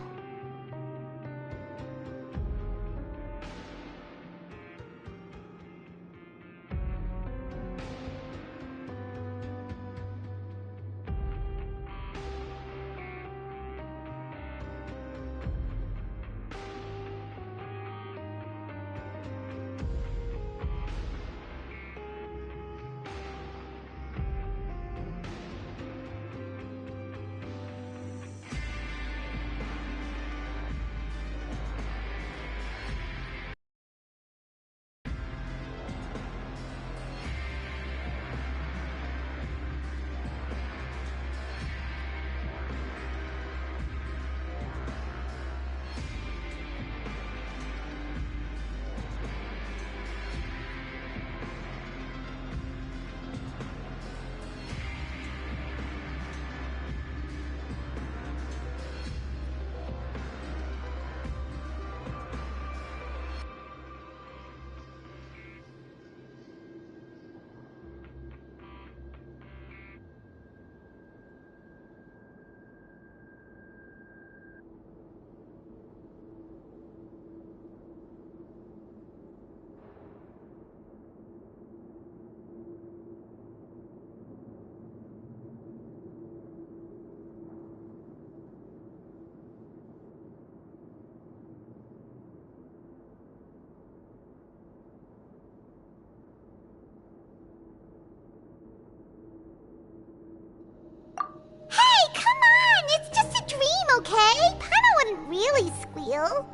Hey, come on! It's just a dream, okay? Paimon wouldn't really squeal.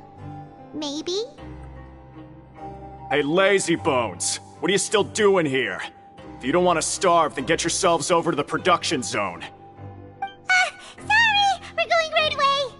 Maybe?
Hey, lazy bones! What are you still doing here? If you don't want to starve, then get yourselves over to the production zone.
Sorry! We're going right away!